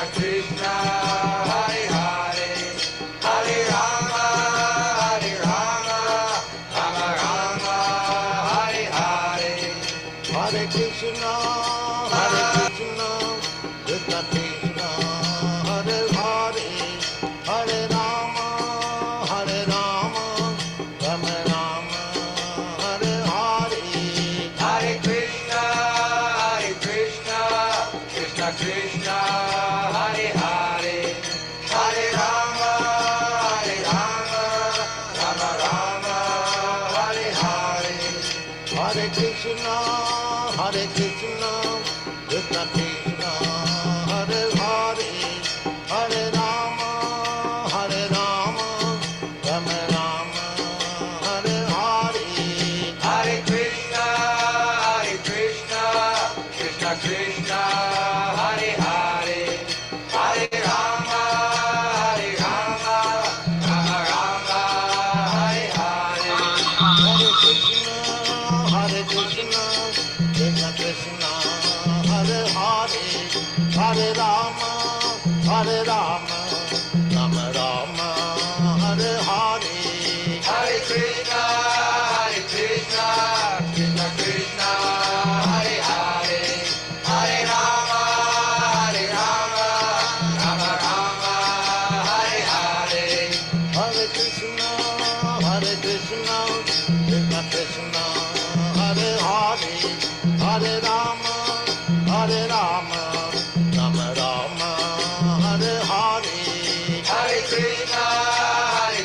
Krishna, Hare Hare, Hare Rama, Hare Rama, Rama Rama, Hare Hare, Hare Krishna, Krishna Krishna, Hare Hare, Hare Rama, Hare Rama, Rama Rama, Hare Hare, Hare Krishna, Krishna Krishna, Hare Hare, Hare Rama, Rama Rama, Hare Hare, Hare Krishna, Krishna Krishna, Hare Hare, Hare Rama, Rama Rama, Hare Hare, Hare Krishna, Krishna Krishna, Hare Hare, Hare Rama, Rama Rama, Hare Hare, Hare Krishna, Krishna Krishna, Hare Hare, Hare Rama, Rama Rama, Hare Hare, Hare Krishna, Krishna Krishna, Hare Hare, Hare Rama, Rama Rama, Hare Hare, Hare Krishna, Krishna Krishna, Hare Hare, Hare Rama, Rama Rama, Hare Hare, Hare Krishna,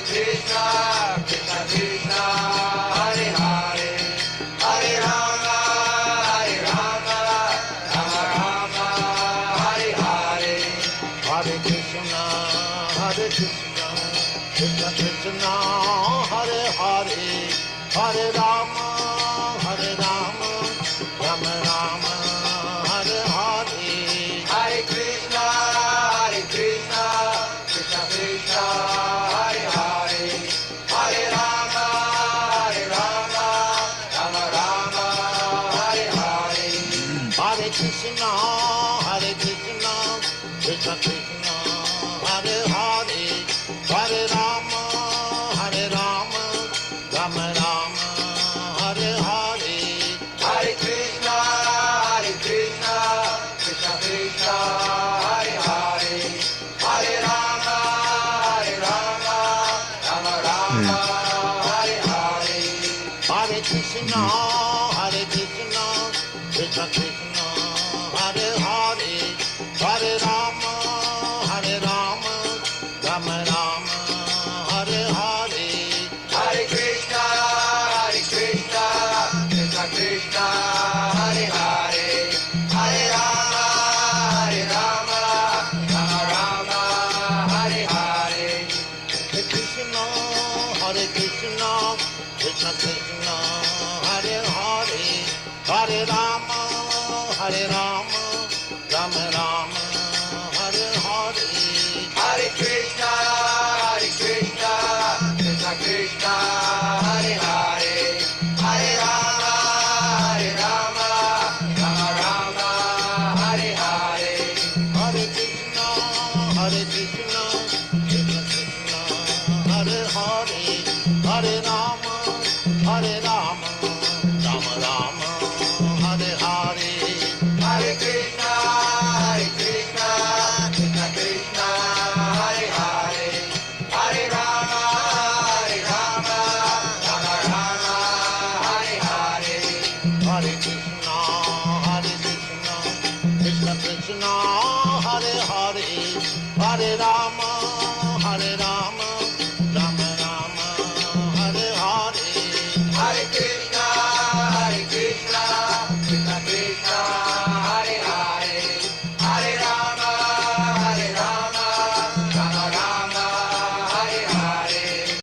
Krishna Krishna, Hare Hare, Hare Rama, Rama Rama, Hare Hare, Hare Krishna, Krishna Krishna, Hare Hare, Hare Rama, Rama Rama, Hare Hare, Hare Krishna, Krishna Krishna, Hare Hare, Hare Rama, Rama Rama, Hare Hare, Hare Krishna, Krishna Krishna, Hare Hare, Hare Rama, Rama Rama, Hare Hare, Hare Krishna, Krishna Krishna, Hare Hare, Hare Rama, Rama Rama, Hare Hare, Hare Krishna, Krishna Krishna, Hare Hare, Hare Rama, Rama Rama, Hare Hare, Hare Krishna, Krishna Krishna, Hare Hare, Hare Rama, Rama Rama, Hare Hare, Hare Krishna, Krishna Krishna, Hare Hare, Hare Rama, Rama Rama, Hare Hare, Hare Krishna, Krishna Krishna, Hare Hare, Hare Rama, Rama Rama, Hare Hare, Hare Krishna, Krishna Krishna, Hare Hare, Hare Rama, Rama Rama, Hare Hare, Hare Krishna, Krishna Krishna, Hare Hare, Hare Rama, Rama Rama, Hare Hare, Hare Krishna, Krishna Krishna, Hare Hare, Hare Rama, Rama Rama, Hare Hare, Hare Krishna, Krishna Krishna, Hare Hare, Hare Rama, Rama Rama, Hare Hare.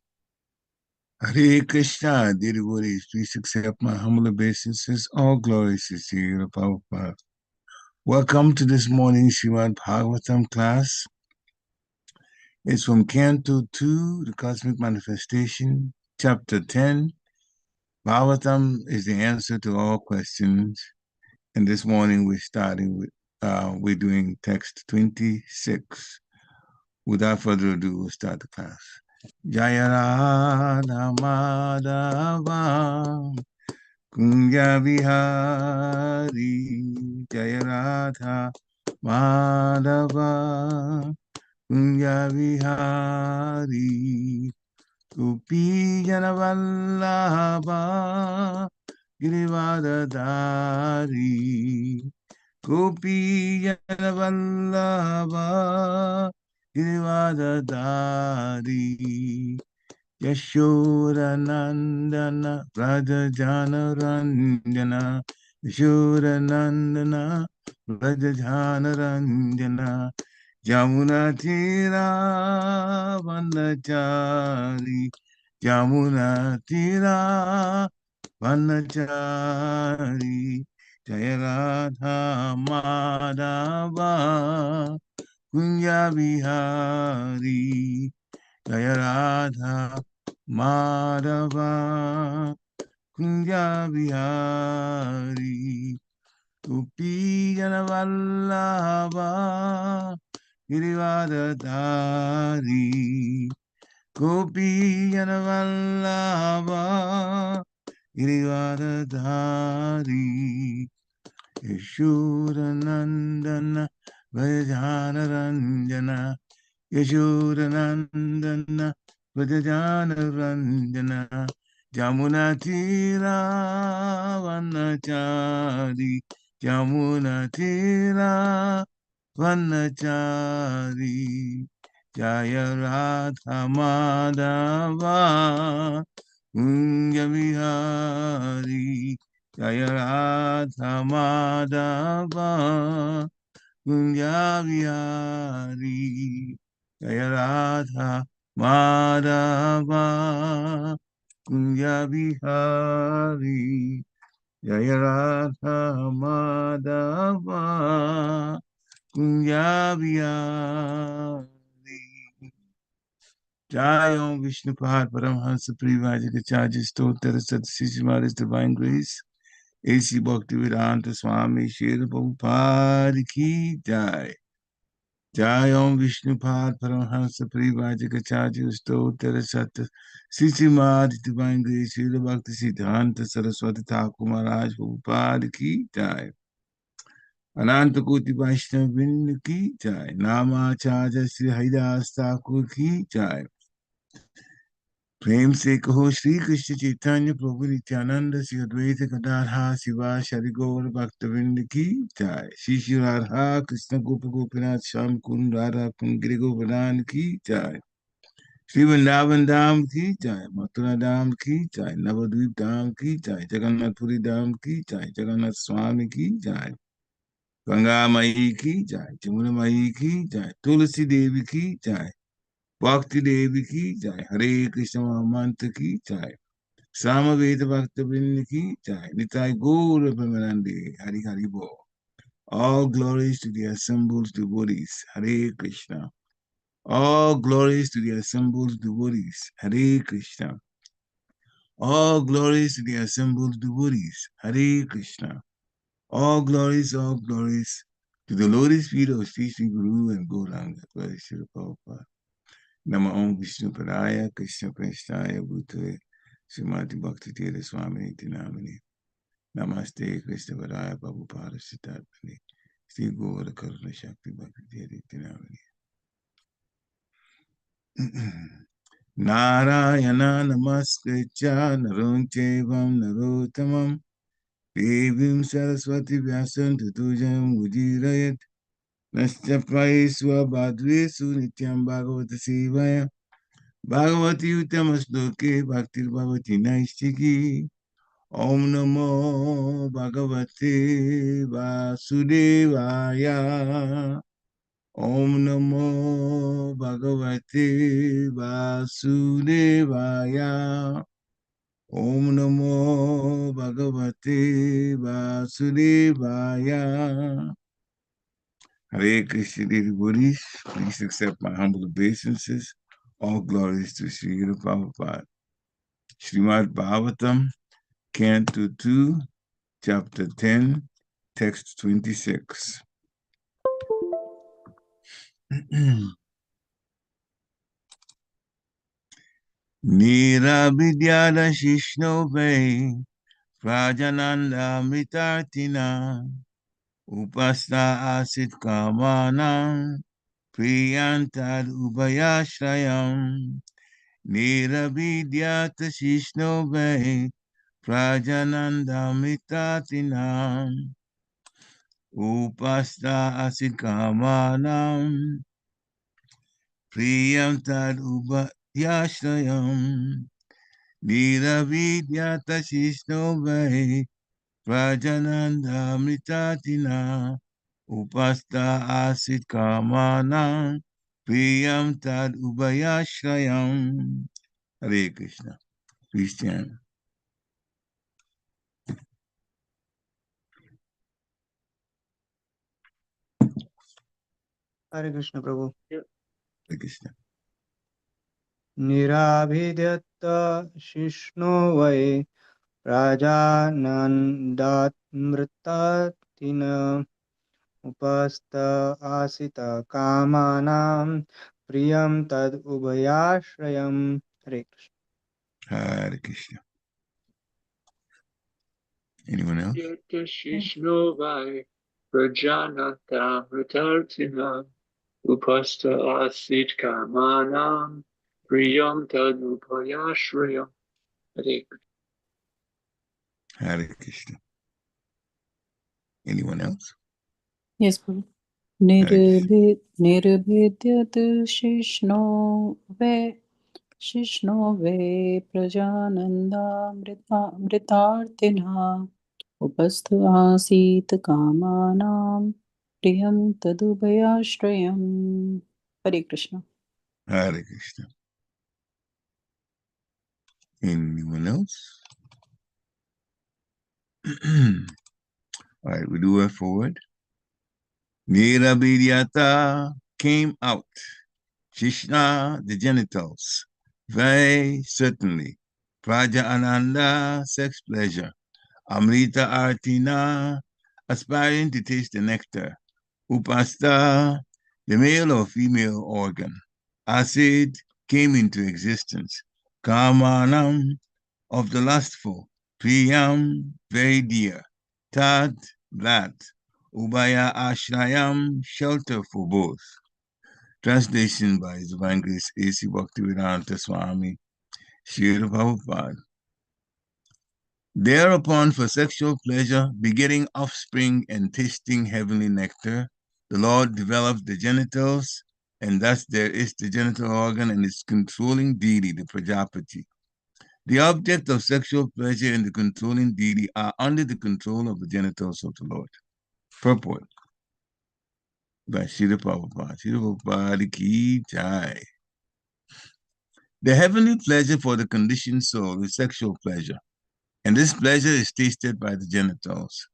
Hare Krishna, dear devotees, please accept my humble obeisances. All glories is to you, the Prabhupada. Welcome to this morning's Srimad Bhagavatam class. It's from Canto 2, The Cosmic Manifestation, Chapter 10. Bhagavatam is the answer to all questions. And this morning we're starting with We're doing text 26. Without further ado, we'll start the class. Jaya Radha Madhava Kunja Vihari Jaya Radha Madhava Kunja Vihari Gopi Janavallabha Girivadadari Gopi Janavallabha Girivadadari Yashodanandana Rajajanaranjana Yashodanandana Rajajanaranjana Jamunatira Vandachari Jamunatira Vandachari Jaya Radha Madhava Kunja Vihari Jaya Radha Madhava Kunja Vihari Gopi Janavallabha Girivadadari Gopi Janavallabha Girivadadari Yashodanandana Vrajanaranjana Yashodanandana Vrajanaranjana Jamunatira Vanachari Jamunatira Vanachari Jaya Radha Madhava Kunja Vihari Jaya Radha Madhava Kunja Vihari Jaya Radha Madhava Kunja Vihari Jaya Radha Madhava Kunja Vihari Jai Om Vishnu Pad Paramhansa Privajikacharya Stotra Satsishimari's Divine Grace A.C. Bhaktivedanta Swami Srila Prabhupada Ki Jai Jai Om Vishnu Pad Paramhansa Privajikacharya Stotra Satsishimari's Divine Grace Srila Bhakti Siddhanta Saraswati Thakur Maharaj Prabhupada Ki Jai Ananta Koti Vaishnava Vrinda Ki Jai Namacharya Sri Haridas Thakur Ki Jai प्रेम से कहो श्री कृष्ण चैतन्य प्रभु नित्यानंद श्री अद्वैत गदाधर शिवासादि गौर भक्तवृंद की जय श्री श्री राधा कृष्ण गोप गोपीनाथ श्याम कुंड राधा कुंड गिरि गोवर्धन की जय श्री वृंदावन धाम की जय मथुरा धाम की जय नवद्वीप धाम की जय जगन्नाथपुरी धाम की जय जगन्नाथ स्वामी की जय गंगा माई की जय जमुना माई की जय तुलसी देवी की जय भक्ति देवी की जय हरे कृष्ण महामंत्र की जय सामवेद भक्त वृंद की जय निताय गौर प्रेमानंदे हरि हरि बोल. All glories to the assembled devotees. Hare Krishna. All glories to the assembled devotees. Hare Krishna. All glories to the assembled devotees. Hare Krishna. All glories to the lotus feet of Sri Sri Guru and Gauranga. Glory to the Prabhupada. Nama Om Vishnu Padaya Krishna Prasthaya Bhutale Srimati Bhakti Tirtha Swami Namini Namaste Krishna Padaya Prabhupada Siddharthani Sri Gaura Karuna Shakti Bhakti Tirtha Namini Narayana Namaskritya Narom Chevam Narottamam Devim Saraswati Vyasam Tatujam Ujirayat Nastyapai Swabhadresu Nityam Bhagavata Sevaya Bhagavati Uttamaśloke Bhaktir Bhavati Naistiki Om Namo Bhagavate Vasudevaya Om Namo Bhagavate Vasudevaya Om Namo Bhagavate Vasudevaya. Hare Krishna devotees, please accept my humble obeisances. All glories to Sri Prabhupada. Srimad Bhagavatam, Canto 2, Chapter 10, Text 26. nirabhidyata śiśno prajānandāmṛtārthinaḥ upastha āsīt kāmānāṁ priyaṁ tad-ubhayāśrayam nirabhidyata śiśno prajānandāmṛtārthinaḥ upastha āsīt kāmānāṁ priyaṁ tad-ubhayāśrayam nirabhidyata śiśno prajānandāmṛtārthinaḥ upastha āsīt kāmānāṁ priyaṁ tad-ubhayāśrayam. Hare Krishna. Please chant. Hare Krishna, Prabhu. Hare Krishna. nirabhidyata śiśno vai prajānandāmṛtārthinaḥ upastha āsīt kāmānāṁ priyaṁ tad-ubhayāśrayam. Hare Krishna. Hare Krishna. Anyone else? śiśno vai prajānandāmṛtārthinaḥ upastha āsīt kāmānāṁ priyaṁ tad-ubhayāśrayam. Hare Krishna. Hare Krishna. Anyone else? Yes, Prabhu. Hare Krishna. nirabhidyata śiśno ve prajānandāmṛtārthinaḥ upastha āsīt kāmānāṁ priyaṁ tad-ubhayāśrayam. Hare Krishna. Hare Krishna. Anyone else? All right, we do it forward. Nirabhidyata came out. Śiśna, the genitals. Very certainly. Prajānanda, sex pleasure. Amrita artina, aspiring to taste the nectar. Upastha, the male or female organ. Āsīt, came into existence. Kāmānāṁ, of the lustful. Priyaṁ, very dear. Tad, that. Ubhayāśrayam, shelter for both. Translation by His Divine Grace A.C. Bhaktivedanta Swami, Srila Prabhupada. Thereupon, for sexual pleasure, begetting offspring and tasting heavenly nectar, the Lord developed the genitals, and thus there is the genital organ and its controlling deity, the Prajāpati. The object of sexual pleasure and the controlling deity are under the control of the genitals of the Lord. Purport by Srila Prabhupada. Srila Prabhupada ki jai. The heavenly pleasure for the conditioned soul is sexual pleasure, and this pleasure is tasted by the genitals.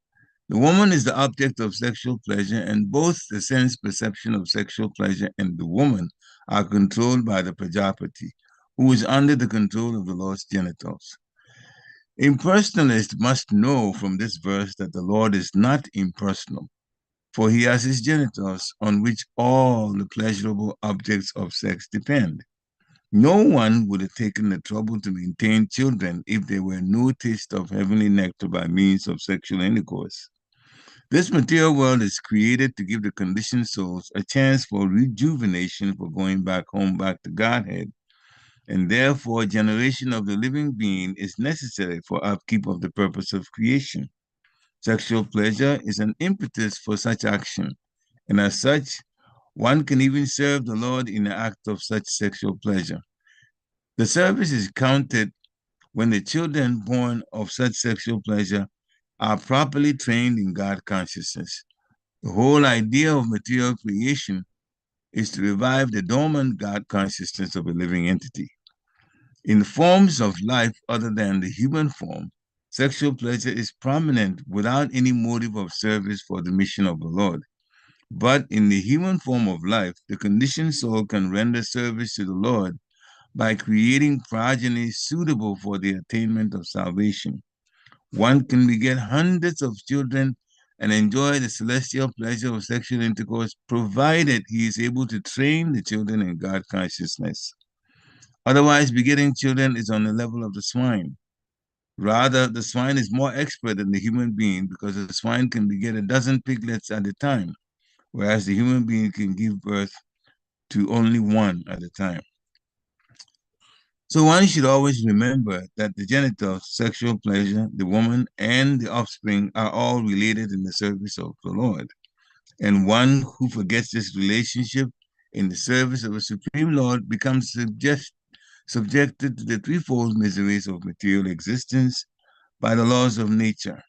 The woman is the object of sexual pleasure, and both the sense perception of sexual pleasure and the woman are controlled by the Prajāpati, who is under the control of the Lord's genitals. Impersonalists must know from this verse that the Lord is not impersonal, for he has his genitals on which all the pleasurable objects of sex depend. No one would have taken the trouble to maintain children if there were no taste of heavenly nectar by means of sexual intercourse. This material world is created to give the conditioned souls a chance for rejuvenation, for going back home, back to Godhead, and therefore generation of the living being is necessary for upkeep of the purpose of creation. Sexual pleasure is an impetus for such action, and as such, one can even serve the Lord in the act of such sexual pleasure. The service is counted when the children born of such sexual pleasure are properly trained in God consciousness. The whole idea of material creation is to revive the dormant God consciousness of a living entity. In forms of life other than the human form, sexual pleasure is prominent without any motive of service for the mission of the Lord. But in the human form of life, the conditioned soul can render service to the Lord by creating progeny suitable for the attainment of salvation. One can beget hundreds of children and enjoy the celestial pleasure of sexual intercourse, provided he is able to train the children in God consciousness. Otherwise, begetting children is on the level of the swine. Rather, the swine is more expert than the human being because the swine can beget a dozen piglets at a time, whereas the human being can give birth to only one at a time. So one should always remember that the genitals, sexual pleasure, the woman, and the offspring are all related in the service of the Lord. And one who forgets this relationship in the service of a supreme Lord becomes subjected to the threefold miseries of material existence by the laws of nature.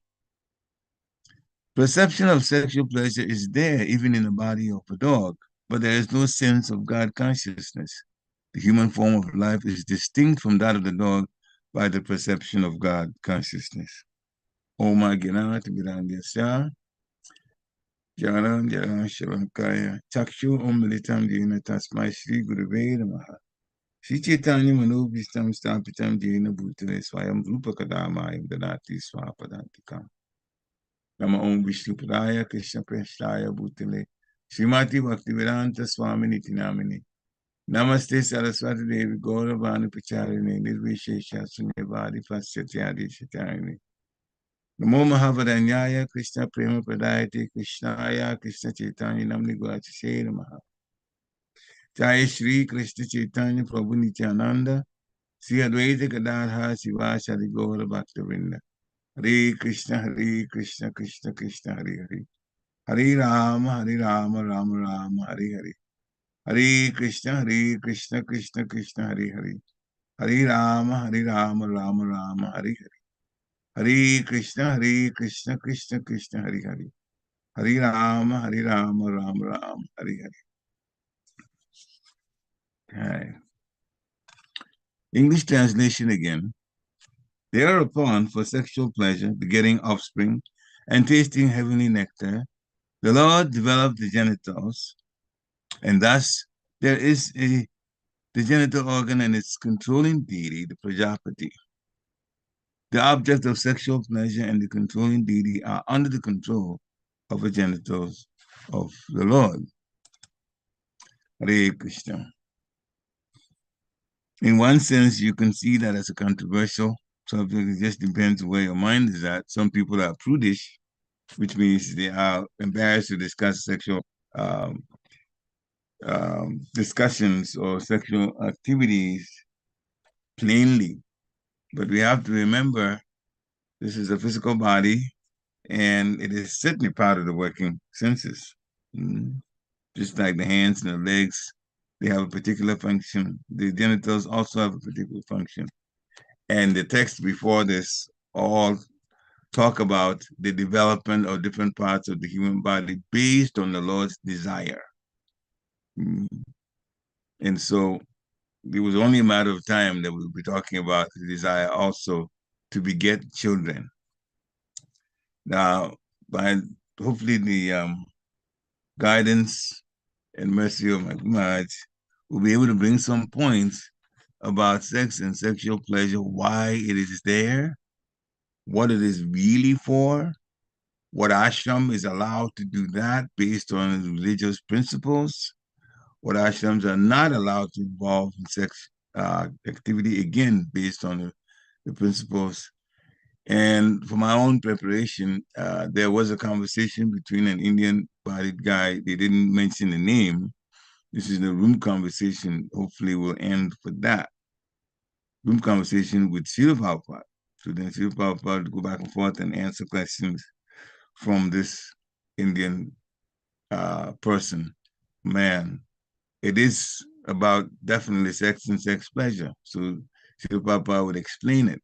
Perception of sexual pleasure is there even in the body of a dog, but there is no sense of God consciousness. The human form of life is distinct from that of the dog by the perception of God consciousness. Om Gnana Timirandhyasya Jnanam Jnana Shavankaya Chakshu Om Militam Jena Tasmai Shri Gurave Namaha Shri Chaitanya Manobhistam Stapitam Jena Bhutale Swayam Rupa Kadamayam Dadati Swapadantikam Nama Om Vishnu Padaya Krishna Prasthaya Bhutale Srimati Bhaktivedanta Swami Nitinamini Namaste Saraswati Devi Gauravani Pacharine Nirvishesha Sunyavadi Paschatiyadi Shatarini Namo Mahavadanyaya Krishna Prema Pradayate Krishnaya Krishna Chaitanya Namni Gurachise Namaha Jai Shri Krishna Chaitanya Prabhu Nityananda Sri Advaita Gadadhara Sivasadi Gaura Bhaktavinda Hare Krishna Krishna Krishna Hare Hare Hare Rama Rama Rama Hare Hare Hare Krishna Krishna Krishna Hare Hare Hare Rama Rama Rama Hare Hare Hare Krishna Krishna Krishna Hare Hare Hare Rama Rama Hare Hare. Okay. English translation again. Thereupon, for sexual pleasure, begetting offspring, and tasting heavenly nectar, the Lord developed the genitals, and thus there is the genital organ and its controlling deity, the Prajāpati. The object of sexual pleasure and the controlling deity are under the control of the genitals of the Lord. Hare Krishna. In one sense, you can see that as a controversial subject. It just depends where your mind is at. Some people are prudish, which means they are embarrassed to discuss sexual discussions or sexual activities plainly. But we have to remember this is a physical body, and it is certainly part of the working senses. Just like the hands and the legs, they have a particular function. The genitals also have a particular function. And the text before this all talk about the development of different parts of the human body based on the Lord's desire. And so it was only a matter of time that we'll be talking about the desire also to beget children. Now, by hopefully the guidance and mercy of my Maharaj, we'll be able to bring some points about sex and sexual pleasure, why it is there, what it is really for, what ashram is allowed to do that based on religious principles, what ashrams are not allowed to involve in sex activity, again, based on the principles. And for my own preparation, there was a conversation between an Indian-bodied guy. They didn't mention the name. This is a room conversation. Hopefully will end for that. Room conversation with Srila Prabhupada. So then Srila Prabhupada would go back and forth and answer questions from this Indian person, man. It is about definitely sex and sex pleasure. So Srila Prabhupada would explain it.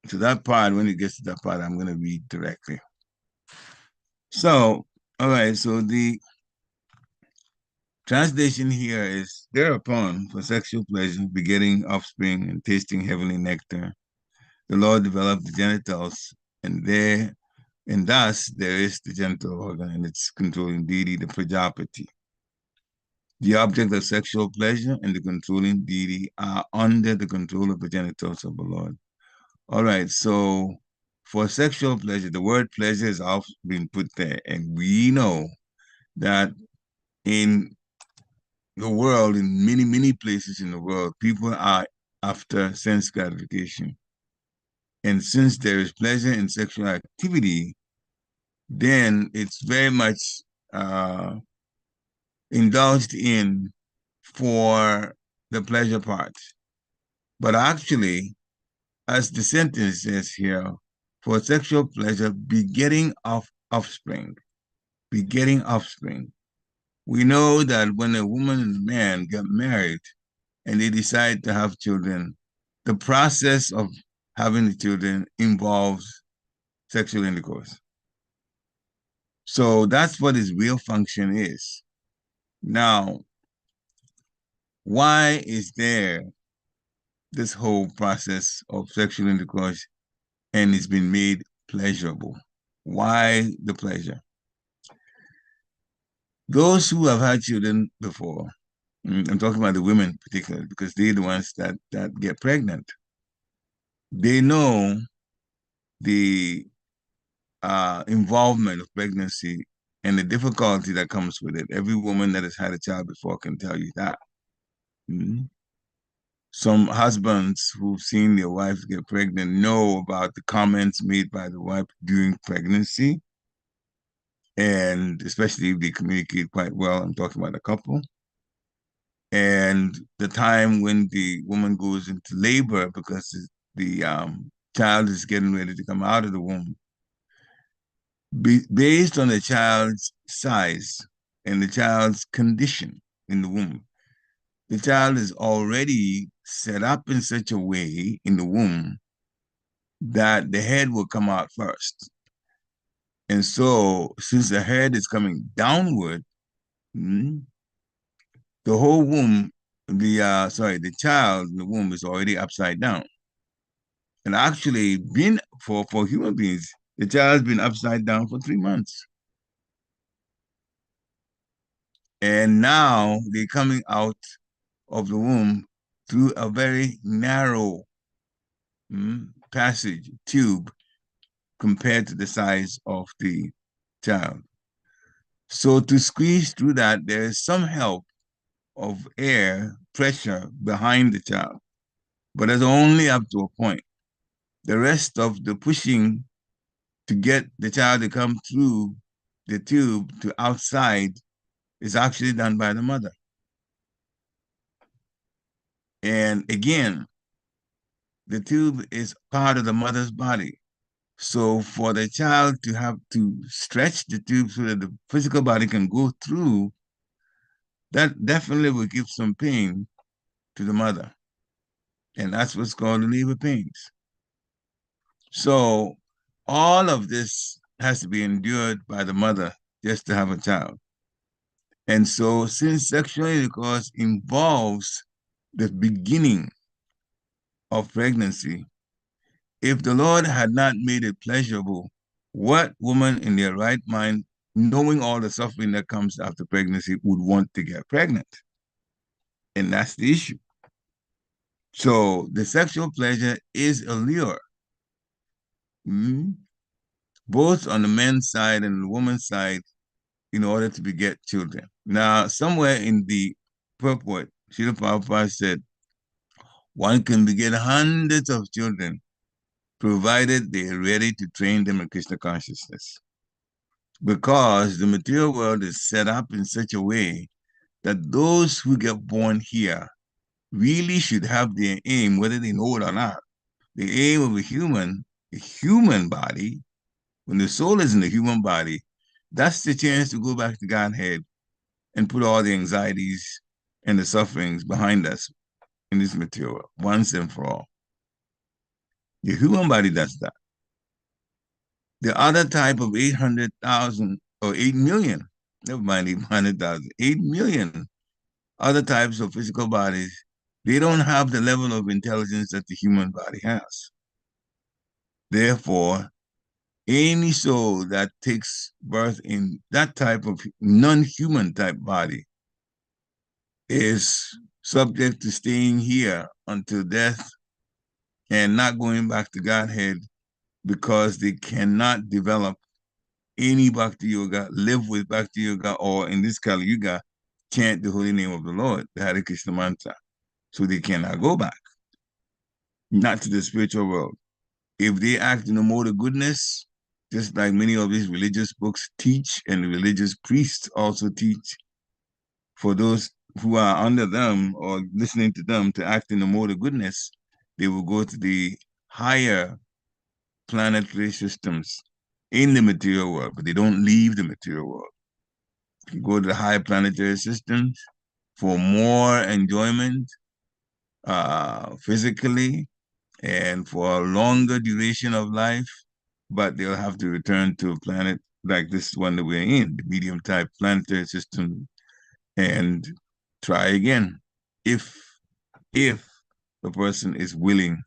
So that part, when it gets to that part, I'm going to read directly. So, all right, so the translation here is, thereupon, for sexual pleasure, begetting offspring, and tasting heavenly nectar, the Lord developed the genitals, and thus there is the genital organ and its controlling deity, the Prajāpati. The object of sexual pleasure and the controlling deity are under the control of the genitals of the Lord. All right, so for sexual pleasure, the word pleasure has often been put there. And we know that in the world, in many, many places in the world, people are after sense gratification. And since there is pleasure in sexual activity, then it's very much indulged in for the pleasure part. But actually, as the sentence says here, for sexual pleasure, begetting of offspring, begetting offspring. We know that when a woman and a man get married and they decide to have children, the process of having the children involves sexual intercourse. So that's what his real function is. Now, why is there this whole process of sexual intercourse and it's been made pleasurable? Why the pleasure? Those who have had children before, I'm talking about the women particularly, because they're the ones that get pregnant. They know the involvement of pregnancy and the difficulty that comes with it. Every woman that has had a child before can tell you that. Some husbands who've seen their wives get pregnant know about the comments made by the wife during pregnancy, and especially if they communicate quite well. I'm talking about a couple. And the time when the woman goes into labor because the child is getting ready to come out of the womb. Based on the child's size and the child's condition in the womb, the child is already set up in such a way in the womb that the head will come out first. And so, since the head is coming downward, the whole womb, the child in the womb is already upside down. And actually, for human beings, the child's been upside down for 3 months. And now they're coming out of the womb through a very narrow passage, tube, compared to the size of the child. So to squeeze through that, there is some help of air pressure behind the child, but it's only up to a point. The rest of the pushing to get the child to come through the tube to outside is actually done by the mother. And again, the tube is part of the mother's body. So for the child to have to stretch the tube so that the physical body can go through, that definitely will give some pain to the mother. And that's what's called the labor pains. So all of this has to be endured by the mother just to have a child. And so since sexual intercourse involves the beginning of pregnancy, if the Lord had not made it pleasurable, what woman in their right mind, knowing all the suffering that comes after pregnancy, would want to get pregnant? And that's the issue. So the sexual pleasure is a lure, both on the men's side and the woman's side, in order to beget children. Now, somewhere in the purport, Srila Prabhupada said, one can beget hundreds of children, provided they are ready to train them in Krishna consciousness. Because the material world is set up in such a way that those who get born here really should have their aim, whether they know it or not. The aim of a human body, when the soul is in the human body, that's the chance to go back to Godhead and put all the anxieties and the sufferings behind us in this material world, once and for all. The human body does that. The other type of 800,000 or 8 million, never mind 800,000, 8 million other types of physical bodies, they don't have the level of intelligence that the human body has. Therefore, any soul that takes birth in that type of non-human type body is subject to staying here until death and not going back to Godhead because they cannot develop any bhakti yoga, live with bhakti yoga, or in this Kali Yuga, chant the holy name of the Lord, the Hare Krishna mantra. So they cannot go back, not to the spiritual world. If they act in the mode of goodness, just like many of these religious books teach, and the religious priests also teach, for those who are under them or listening to them to act in the mode of goodness, they will go to the higher planetary systems in the material world, but they don't leave the material world. You go to the higher planetary systems for more enjoyment physically and for a longer duration of life, but they'll have to return to a planet like this one that we're in, the medium type planetary system, and try again if the person is willing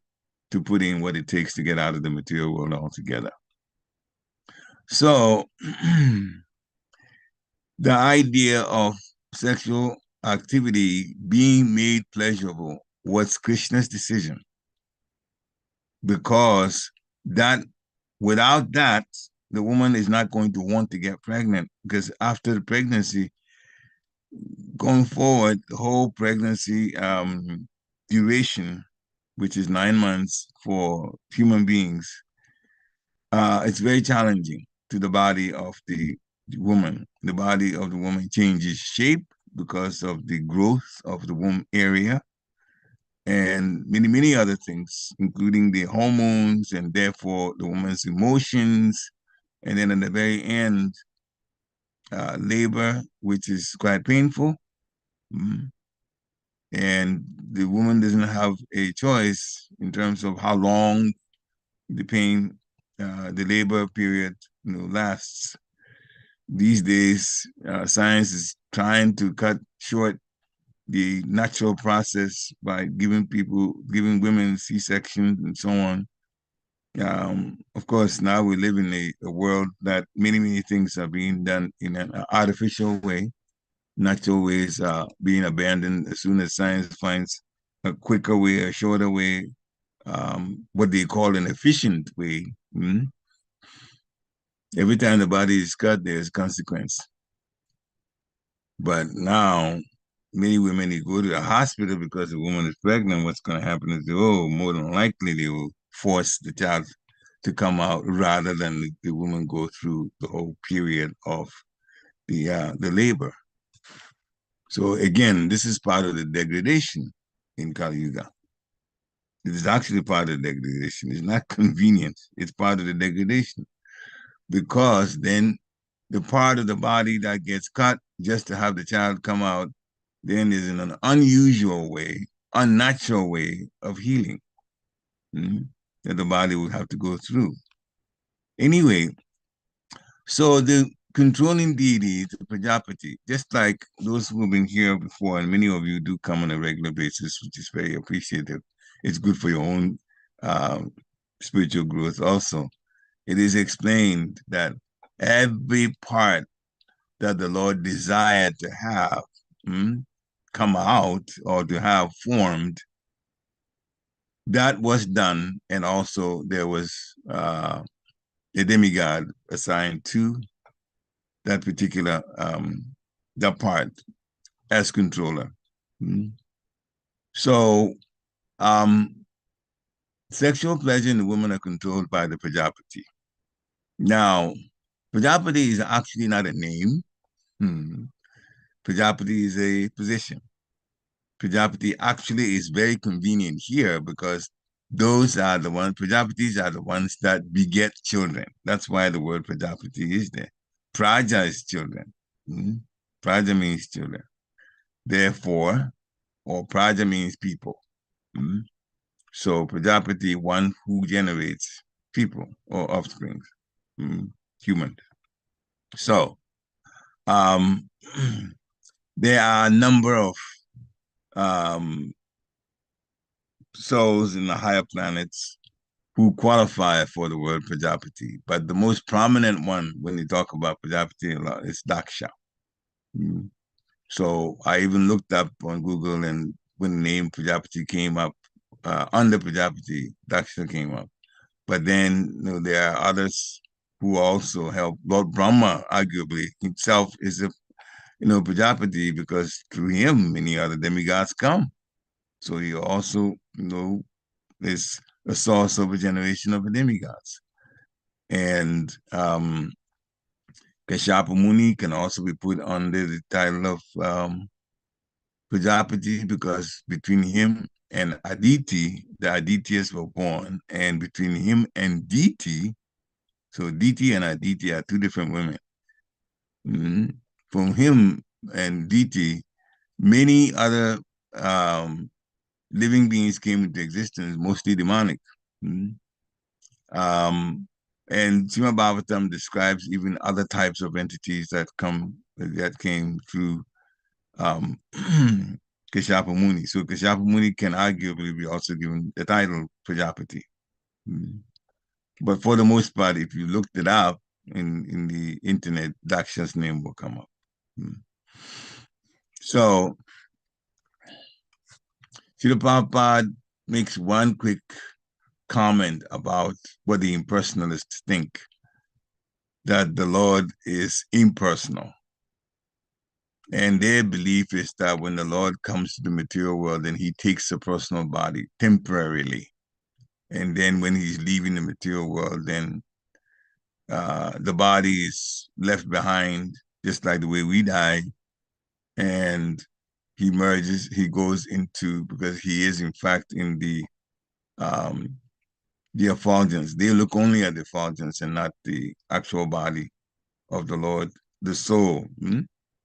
to put in what it takes to get out of the material world altogether. So the idea of sexual activity being made pleasurable was Krishna's decision, because that without that, the woman is not going to want to get pregnant, because after the pregnancy, going forward, the whole pregnancy duration, which is 9 months for human beings, it's very challenging to the body of the woman. The body of the woman changes shape because of the growth of the womb area and many, many other things, including the hormones and therefore the woman's emotions. And then in the very end, labor, which is quite painful. And the woman doesn't have a choice in terms of how long the pain, the labor period, lasts. These days, science is trying to cut short the natural process by giving women C-sections and so on. Of course, now we live in a world that many, many things are being done in an artificial way. Natural ways are being abandoned as soon as science finds a quicker way, a shorter way, what they call an efficient way. Every time the body is cut, there's consequence. But now, many women, they go to the hospital because the woman is pregnant. What's going to happen is, more than likely they will force the child to come out rather than the woman go through the whole period of the labor. So again, this is part of the degradation in Kali Yuga. It is actually part of the degradation. It's not convenient. It's part of the degradation, because then the part of the body that gets cut just to have the child come out then is in an unusual way, unnatural way of healing that the body will have to go through. Anyway, so the controlling deity, the Prajāpati, just like those who have been here before, and many of you do come on a regular basis, which is very appreciative. It's good for your own spiritual growth also. It is explained that every part that the Lord desired to have come out or to have formed, that was done. And also there was a demigod assigned to that particular that part as controller. So sexual pleasure in the women are controlled by the Prajāpati. Now, Prajāpati is actually not a name. Prajāpati is a position. Prajāpati actually is very convenient here because those are the ones, Prajapatis are the ones that beget children. That's why the word Prajāpati is there. Praja is children. Praja means children. Therefore, or Praja means people. So Prajāpati, one who generates people or offspring, humans. So there are a number of souls in the higher planets who qualify for the word Prajāpati, but the most prominent one when you talk about Prajāpati a lot is Daksha. So I even looked up on Google, and when the name Prajāpati came up, under Prajāpati, Daksha came up. But then there are others who also help. Lord Brahma, arguably, himself is a Prajāpati, because through him many other demigods come. So he also, is a source of a generation of demigods. And Kashyapa Muni can also be put under the title of Prajāpati, because between him and Aditi, the Adityas were born, and between him and deity, so deity and Aditi are two different women. From him and deity, many other living beings came into existence, mostly demonic. And Srimad Bhagavatam describes even other types of entities that came through Kashyapa Muni. So Kashyapa Muni can arguably be also given the title Prajāpati. But for the most part, if you looked it up in the internet, Daksha's name will come up. So Srila Prabhupada makes one quick comment about what the impersonalists think, that the Lord is impersonal. And their belief is that when the Lord comes to the material world, then he takes a personal body temporarily. And then when he's leaving the material world, then the body is left behind, just like the way we die. And he goes into, because he is in fact in the effulgence. They look only at the effulgence and not the actual body of the Lord, the soul.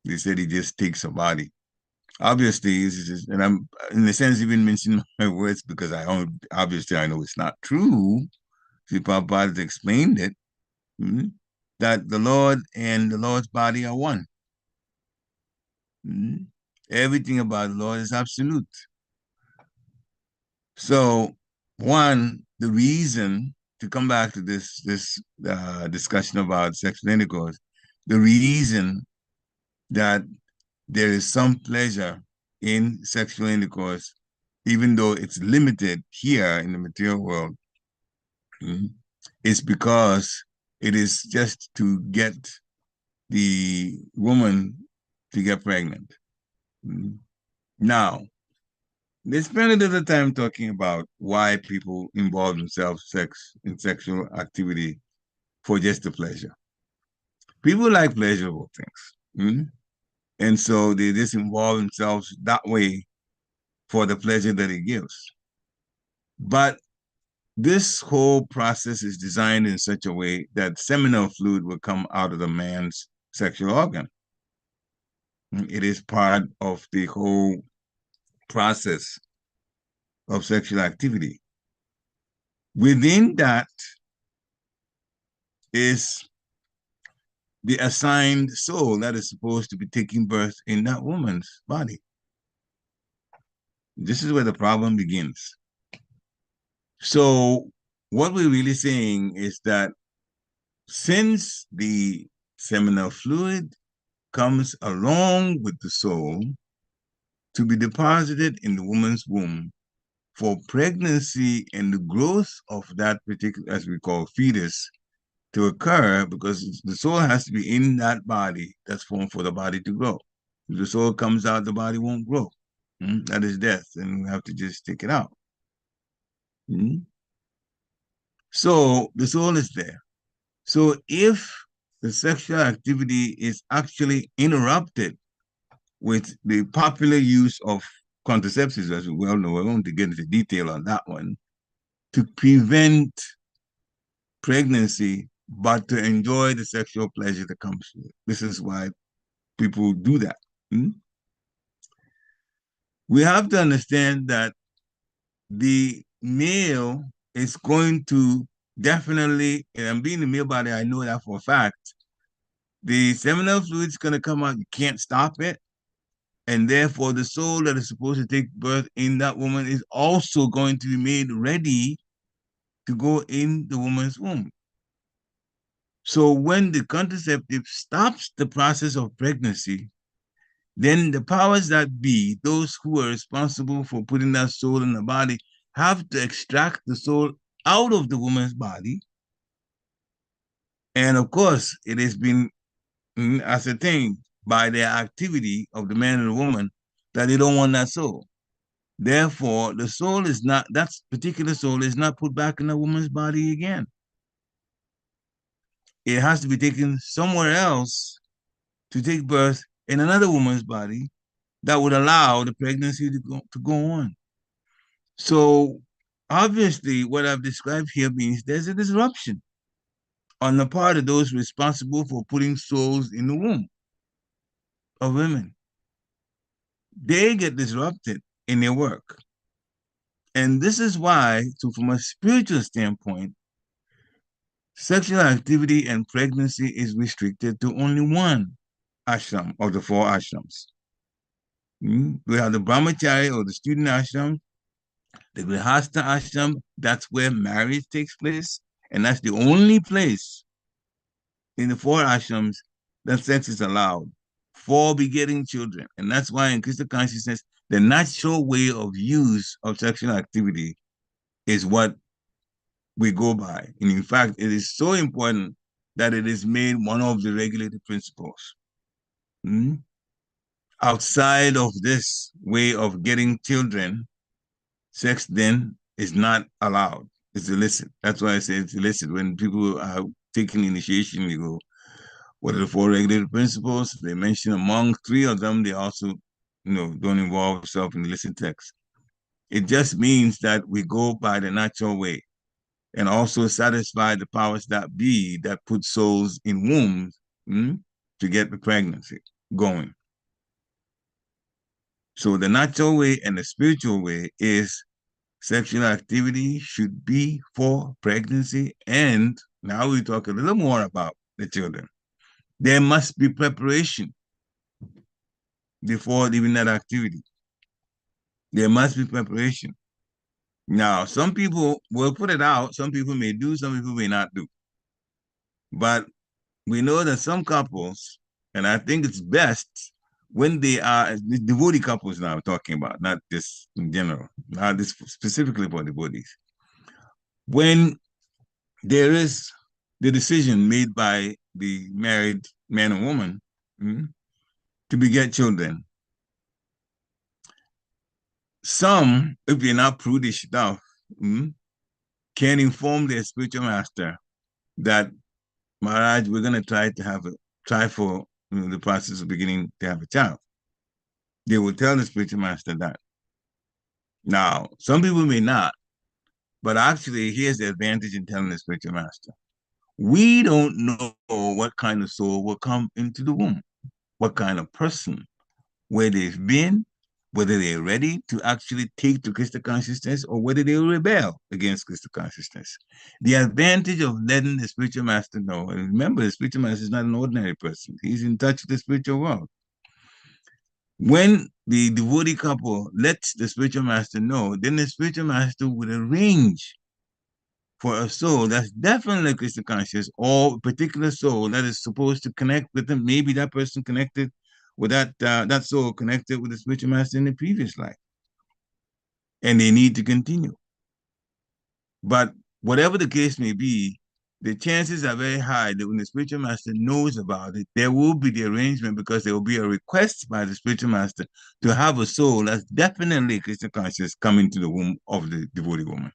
They said he just takes a body. Obviously, and I'm in a sense even mentioning my words because I know it's not true. See, Prabhupada has explained it, that the Lord and the Lord's body are one. Everything about the Lord is absolute. So, the reason, to come back to this discussion about sexual intercourse, the reason that there is some pleasure in sexual intercourse, even though it's limited here in the material world, is because it is just to get the woman to get pregnant. Now, they spend a little time talking about why people involve themselves in sexual activity for just the pleasure. People like pleasurable things. And so they just involve themselves that way for the pleasure that it gives. But this whole process is designed in such a way that seminal fluid will come out of the man's sexual organ. It is part of the whole process of sexual activity. Within that is the assigned soul that is supposed to be taking birth in that woman's body. This is where the problem begins. So what we're really saying is that since the seminal fluid comes along with the soul to be deposited in the woman's womb for pregnancy and the growth of that particular, as we call, fetus, to occur, because the soul has to be in that body that's formed for the body to grow. If the soul comes out, the body won't grow. That is death, and we have to just take it out. So the soul is there. So if the sexual activity is actually interrupted with the popular use of contraceptives, as we well know, I won't get into detail on that one, to prevent pregnancy, but to enjoy the sexual pleasure that comes with it. This is why people do that. We have to understand that the male is going to definitely, and I'm being the male body, I know that for a fact, the seminal fluid is going to come out, you can't stop it. And therefore, the soul that is supposed to take birth in that woman is also going to be made ready to go in the woman's womb. So when the contraceptive stops the process of pregnancy, then the powers that be, those who are responsible for putting that soul in the body, have to extract the soul out of the woman's body. And of course, it has been ascertained by their activity of the man and the woman that they don't want that soul. Therefore, the soul is not, that particular soul is not put back in the woman's body again. It has to be taken somewhere else to take birth in another woman's body that would allow the pregnancy to go on. So obviously what I've described here means there's a disruption on the part of those responsible for putting souls in the womb of women. They get disrupted in their work. And this is why, so from a spiritual standpoint, sexual activity and pregnancy is restricted to only one ashram of the 4 ashrams. We have the brahmachari or the student ashram, the grihastha ashram, that's where marriage takes place, and that's the only place in the 4 ashrams that sex is allowed for begetting children. And that's why in Krishna consciousness, the natural way of use of sexual activity is what we go by. And in fact, it is so important that it is made one of the regulated principles. Outside of this way of getting children, sex then is not allowed. It's illicit. That's why I say it's illicit. When people are taking initiation, you go, what are the 4 regulated principles? They mention among 3 of them, they also, don't involve themselves in illicit sex. It just means that we go by the natural way and also satisfy the powers that be that put souls in wombs to get the pregnancy going. So the natural way and the spiritual way is sexual activity should be for pregnancy. And now we talk a little more about the children. There must be preparation before even that activity. There must be preparation. Now, some people will put it out. Some people may do, some people may not do. But we know that some couples, and I think it's best when they are, the devotee couples now I'm talking about, not this in general, not this specifically for devotees. When there is the decision made by the married man and woman to beget children, some, if they're not prudish enough, can inform their spiritual master that, Maharaj, we're going to try for the process of beginning to have a child. They will tell the spiritual master that. Now, some people may not, but actually, here's the advantage in telling the spiritual master. We don't know what kind of soul will come into the womb, what kind of person, where they've been, whether they're ready to actually take to Krishna consciousness or whether they will rebel against Krishna consciousness. The advantage of letting the spiritual master know, and remember, the spiritual master is not an ordinary person. He's in touch with the spiritual world. When the devotee couple lets the spiritual master know, then the spiritual master would arrange for a soul that's definitely Krishna conscious, or a particular soul that is supposed to connect with them. Maybe that person connected with that soul connected with the spiritual master in the previous life, and they need to continue. But whatever the case may be, the chances are very high that when the spiritual master knows about it, there will be the arrangement, because there will be a request by the spiritual master to have a soul that's definitely Krishna conscious come into the womb of the devotee woman.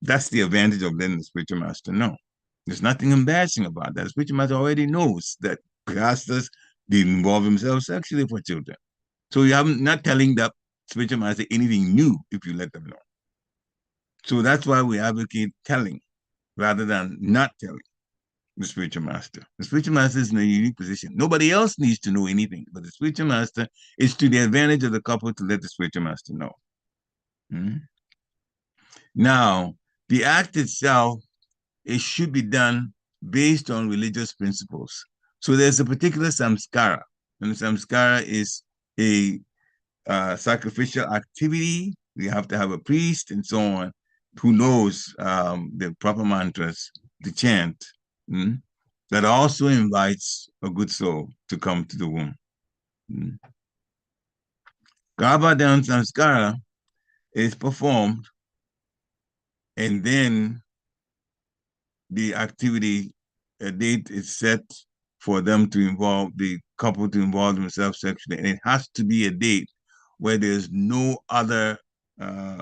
That's the advantage of letting the spiritual master know. There's nothing embarrassing about that. The spiritual master already knows that grihasthas didn't involve themselves sexually for children. So you haven't not telling that spiritual master anything new if you let them know. So that's why we advocate telling rather than not telling the spiritual master. The spiritual master is in a unique position. Nobody else needs to know anything, but the spiritual master is to the advantage of the couple to let the spiritual master know. Now, the act itself, it should be done based on religious principles. So there's a particular samskara, and the samskara is a sacrificial activity. We have to have a priest and so on who knows the proper mantras to chant. That also invites a good soul to come to the womb. Garbhadhan samskara is performed and then the activity, a date is set for them to involve, the couple to involve themselves sexually, and it has to be a date where there's no other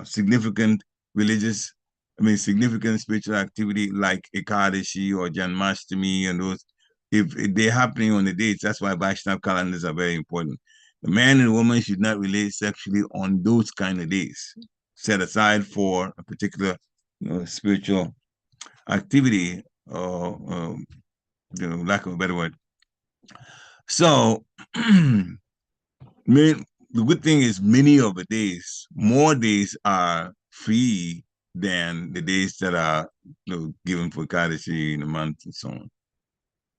significant religious, significant spiritual activity like Ekadashi or Janmashtami and those. If they're happening on the dates, that's why Vaishnava calendars are very important. The man and woman should not relate sexually on those kind of days, set aside for a particular spiritual activity, or lack of a better word. So, the good thing is many of the days, more days are free than the days that are given for Kaddishi in a month and so on.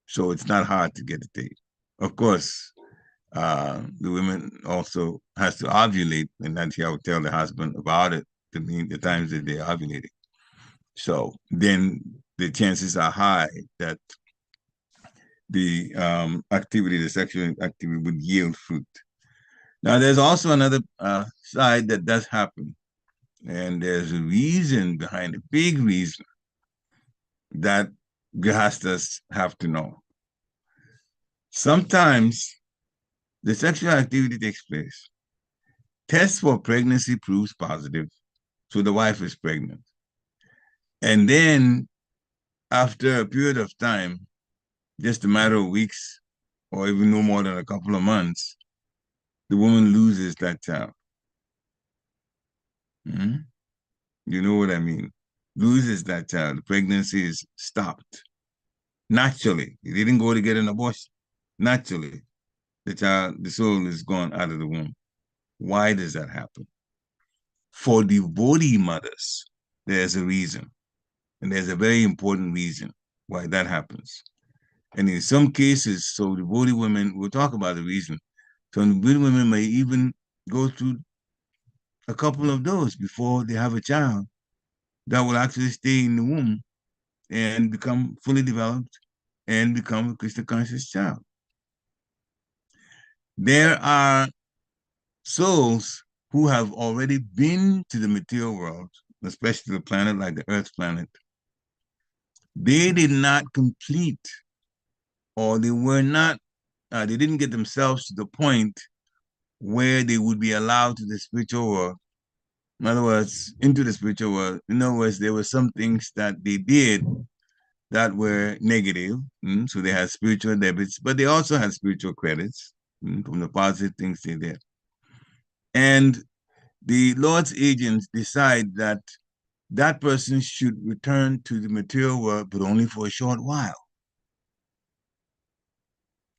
So it's not hard to get a date. Of course, the women also has to ovulate, and that's how I would tell the husband about it, the times that they're ovulating. So then the chances are high that the activity, the sexual activity, would yield fruit. Now, there's also another side that does happen, and there's a reason behind it, big reason that grihastas have to know. Sometimes the sexual activity takes place. Test for pregnancy proves positive, so the wife is pregnant. And then after a period of time, just a matter of weeks, or even no more than a couple of months, the woman loses that child. You know what I mean? Loses that child. The pregnancy is stopped. Naturally. It didn't go to get an abortion. Naturally. The child, the soul is gone out of the womb. Why does that happen? For devotee mothers, there's a reason. And there's a very important reason why that happens. And in some cases, so devotee women, we'll talk about the reason. So devotee women may even go through a couple of those before they have a child that will actually stay in the womb and become fully developed and become a Krishna conscious child. There are souls who have already been to the material world, especially the planet like the Earth planet. They did not complete, or they were not, they didn't get themselves to the point where they would be allowed to the spiritual world. In other words, into the spiritual world. In other words, there were some things that they did that were negative. So they had spiritual debits, but they also had spiritual credits from the positive things they did. And the Lord's agents decide that that person should return to the material world, but only for a short while.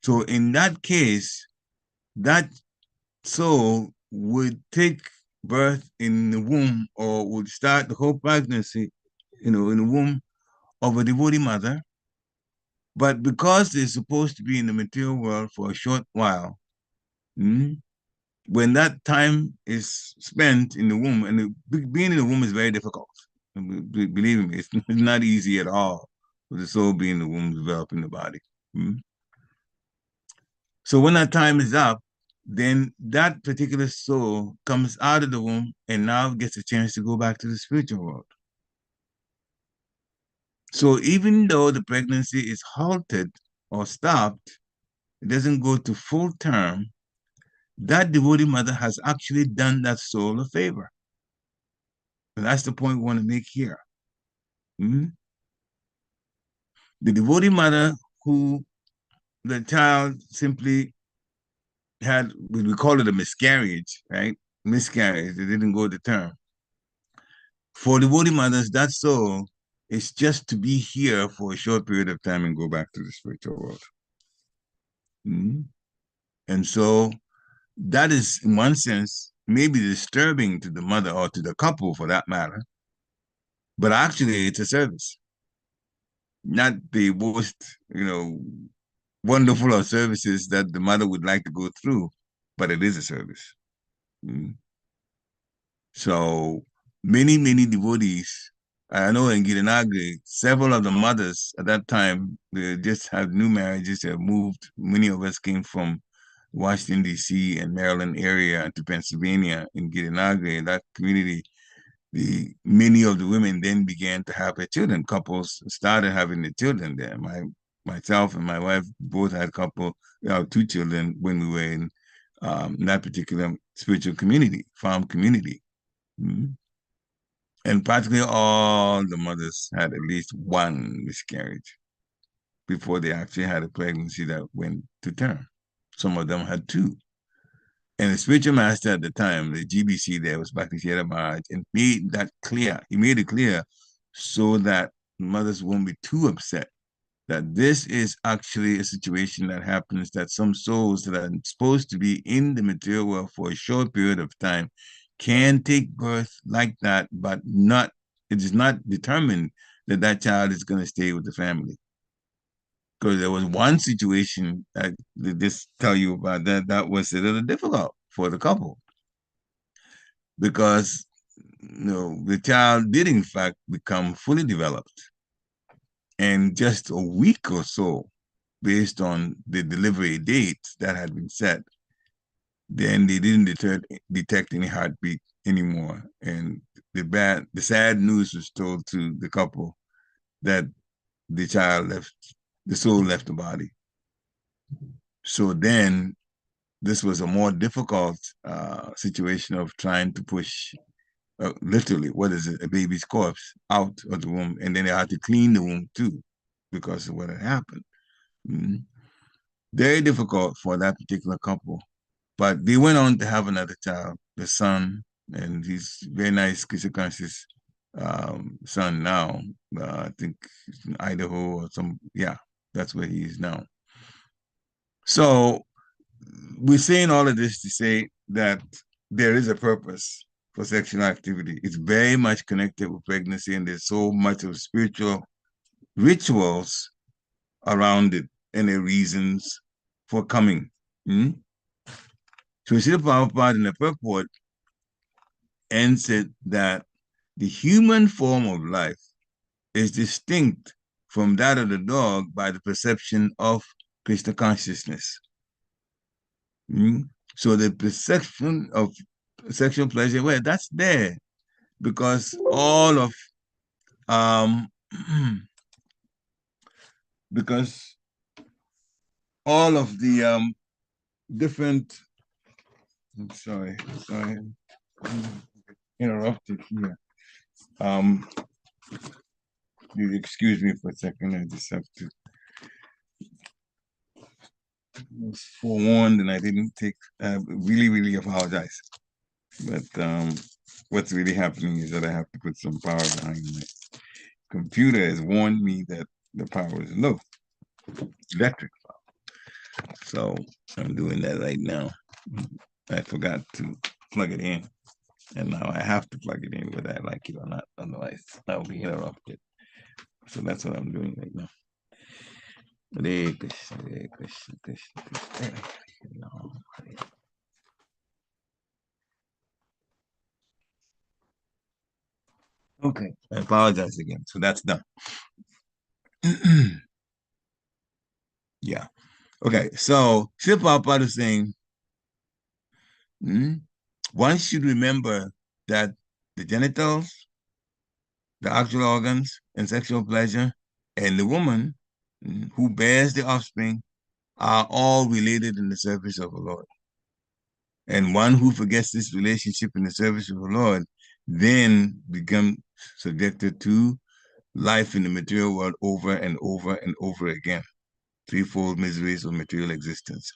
So in that case, that soul would take birth in the womb, or would start the whole pregnancy, in the womb of a devotee mother. But because they're supposed to be in the material world for a short while, when that time is spent in the womb, and being in the womb is very difficult. Believe me, it's not easy at all for the soul being in the womb, developing the body. So when that time is up, then that particular soul comes out of the womb and now gets a chance to go back to the spiritual world. So even though the pregnancy is halted or stopped, it doesn't go to full term, that devotee mother has actually done that soul a favor. And that's the point we want to make here. The devotee mother who the child simply had, we call it a miscarriage, right? Miscarriage, they didn't go to term. For devotee mothers, that soul is just to be here for a short period of time and go back to the spiritual world. And so that is, in one sense, maybe disturbing to the mother, or to the couple for that matter, but actually it's a service. Not the most, wonderful of services that the mother would like to go through, but it is a service. So many, many devotees, I know in Girinagri, several of the mothers at that time, they just had new marriages, they have moved. Many of us came from Washington, D.C. and Maryland area to Pennsylvania in Girinagri, in that community. many of the women then began to have their children. Couples started having their children there. Myself and my wife both had two children when we were in that particular spiritual community, farm community. Mm-hmm. And practically all the mothers had at least one miscarriage before they actually had a pregnancy that went to term. Some of them had two. And the spiritual master at the time, the GBC there, was Bhakti Maharaj, and made that clear. He made it clear so that mothers won't be too upset that this is actually a situation that happens, that some souls that are supposed to be in the material world for a short period of time can take birth like that, but it is not determined that that child is going to stay with the family. Because there was one situation that I just tell you about that was a little difficult for the couple. Because the child did in fact become fully developed. And just a week or so, based on the delivery date that had been set, then they didn't detect any heartbeat anymore. And the sad news was told to the couple that the soul left the body. So then this was a more difficult situation of trying to push, literally, a baby's corpse out of the womb. And then they had to clean the womb too, because of what had happened. Mm-hmm. Very difficult for that particular couple. But they went on to have another child, the son, and he's very nice, Krishna conscious son now. I think he's in Idaho or that's where he is now. So we're saying all of this to say that there is a purpose for sexual activity. It's very much connected with pregnancy, and there's so much of spiritual rituals around it and the reasons for coming. Mm-hmm. So Srila Prabhupada in the purport answered that the human form of life is distinct from that of the dog by the perception of Krishna consciousness. Mm-hmm. So the perception of sexual pleasure, well, that's there because all of the different, I'm sorry, interrupted here. Please excuse me for a second. I just have to. I was forewarned and I didn't take. Really apologize. But what's really happening is that I have to put some power behind my computer. Has warned me that the power is low, electric power. So I'm doing that right now. I forgot to plug it in. And now I have to plug it in whether I like it or not. Otherwise, I'll be interrupted. So that's what I'm doing right now. Hare Krishna, Hare Krishna, Krishna Krishna, Hare. Okay, I apologize again. So that's done. Yeah. Okay, so Srila Prabhupada is saying, one should remember that the genitals, the actual organs, and sexual pleasure, and the woman who bears the offspring are all related in the service of the Lord. And one who forgets this relationship in the service of the Lord then becomes subjected to life in the material world over and over and over again. Threefold miseries of material existence.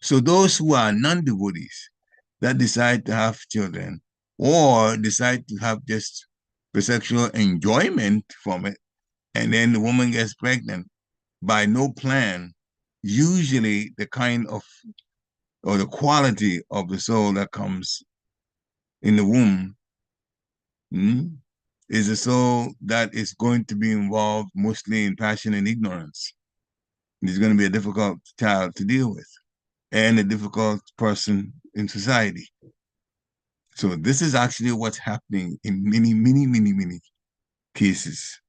So those who are non-devotees that decide to have children or decide to have just the sexual enjoyment from it, and then the woman gets pregnant by no plan, usually the kind of or the quality of the soul that comes in the womb is a soul that is going to be involved mostly in passion and ignorance. It's going to be a difficult child to deal with and a difficult person in society. So this is actually what's happening in many cases.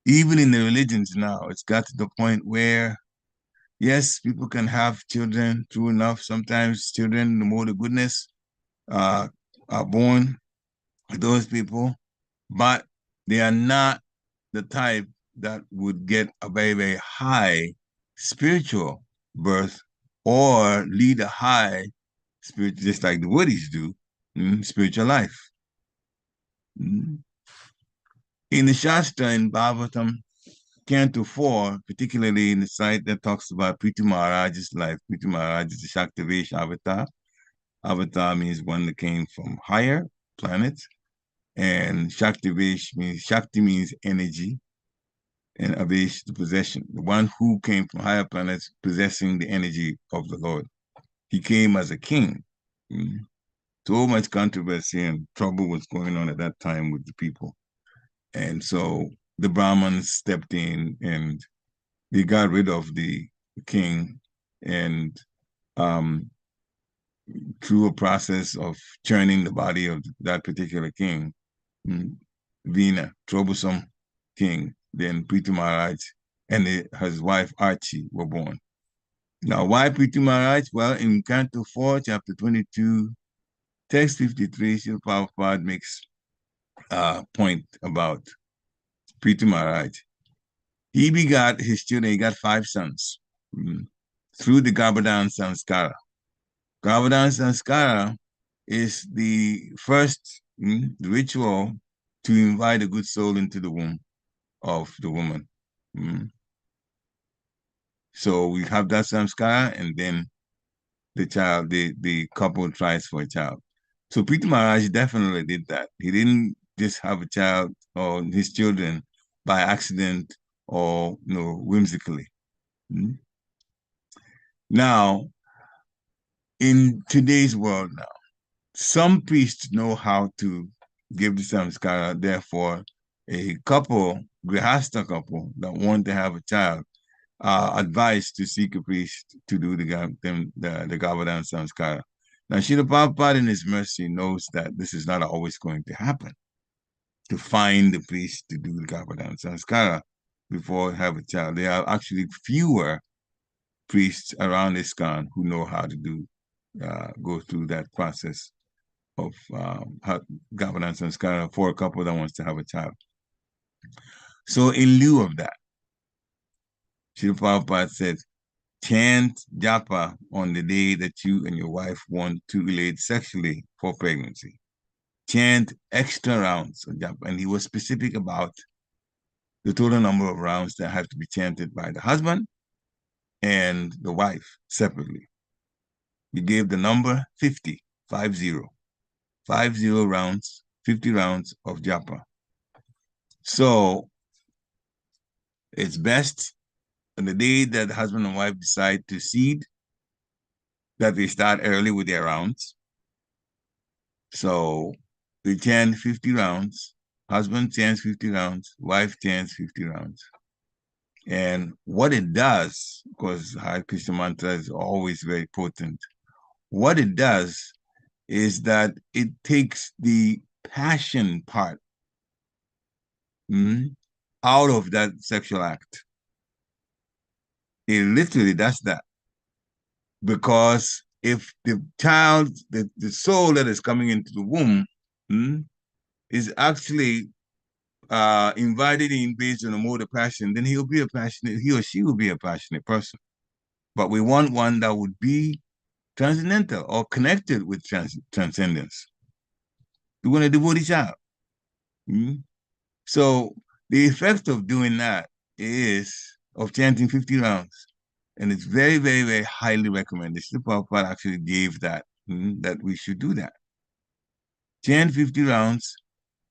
Even in the religions now, it's got to the point where, yes, people can have children, true enough. Sometimes children, the more the goodness, are born those people, but they are not the type that would get a very, very high spiritual birth or lead a high spirit, just like the Woodies do, spiritual life. In the Shastra, in Bhagavatam, Canto 4, particularly in the site that talks about Prithu Maharaj's life, Prithu Maharaj is the Shaktivesh avatar. Avatar means one that came from higher planets, and Shaktivesh means, Shakti means energy, and Avesh, the possession, the one who came from higher planets possessing the energy of the Lord. He came as a king. So much controversy and trouble was going on at that time with the people. And so the Brahmins stepped in and they got rid of the king, and through a process of churning the body of that particular king, Vina, troublesome king, then Prithu Maharaj and his wife Archie were born. Now, why Prithu Maharaj? Well, in Canto 4, chapter 22, text 53, Srila Prabhupada makes a point about Prithu Maharaj. He begot his children, he got 5 sons through the Garbhadan Sanskara. Garbhadan Sanskara is the first ritual to invite a good soul into the womb of the woman. So we have that samskara, and then the child, the couple tries for a child. So Prithu Maharaj definitely did that. He didn't just have a child or his children by accident or whimsically. Now, in today's world now, some priests know how to give the samskara. Therefore, a couple, grihastha couple that want to have a child, advised to seek a priest to do the Garbhadan Sanskara. Now, Srila Prabhupada in his mercy knows that this is not always going to happen, to find the priest to do the Garbhadan Sanskara before have a child. There are actually fewer priests around ISKCON who know how to go through that process of Garbhadan Sanskara for a couple that wants to have a child. So in lieu of that, Srila Prabhupada said, chant japa on the day that you and your wife want to relate sexually for pregnancy. Chant extra rounds of japa. And he was specific about the total number of rounds that have to be chanted by the husband and the wife separately. He gave the number 50, 50. 50 rounds, 50 rounds of japa. So it's best on the day that the husband and wife decide to seed, that they start early with their rounds. So they chant 50 rounds, husband chants 50 rounds, wife chants 50 rounds. And what it does, because Hare Krishna mantra is always very potent, what it does is that it takes the passion part out of that sexual act. It literally does that. Because if the child, the soul that is coming into the womb is actually invited in based on a mode of passion, then he or she will be a passionate person. But we want one that would be transcendental or connected with transcendence. We want a devotee child. So the effect of doing that is of chanting 50 rounds. And it's very, very, very highly recommended. Srila Prabhupada actually gave that, that we should do that. Chant 50 rounds,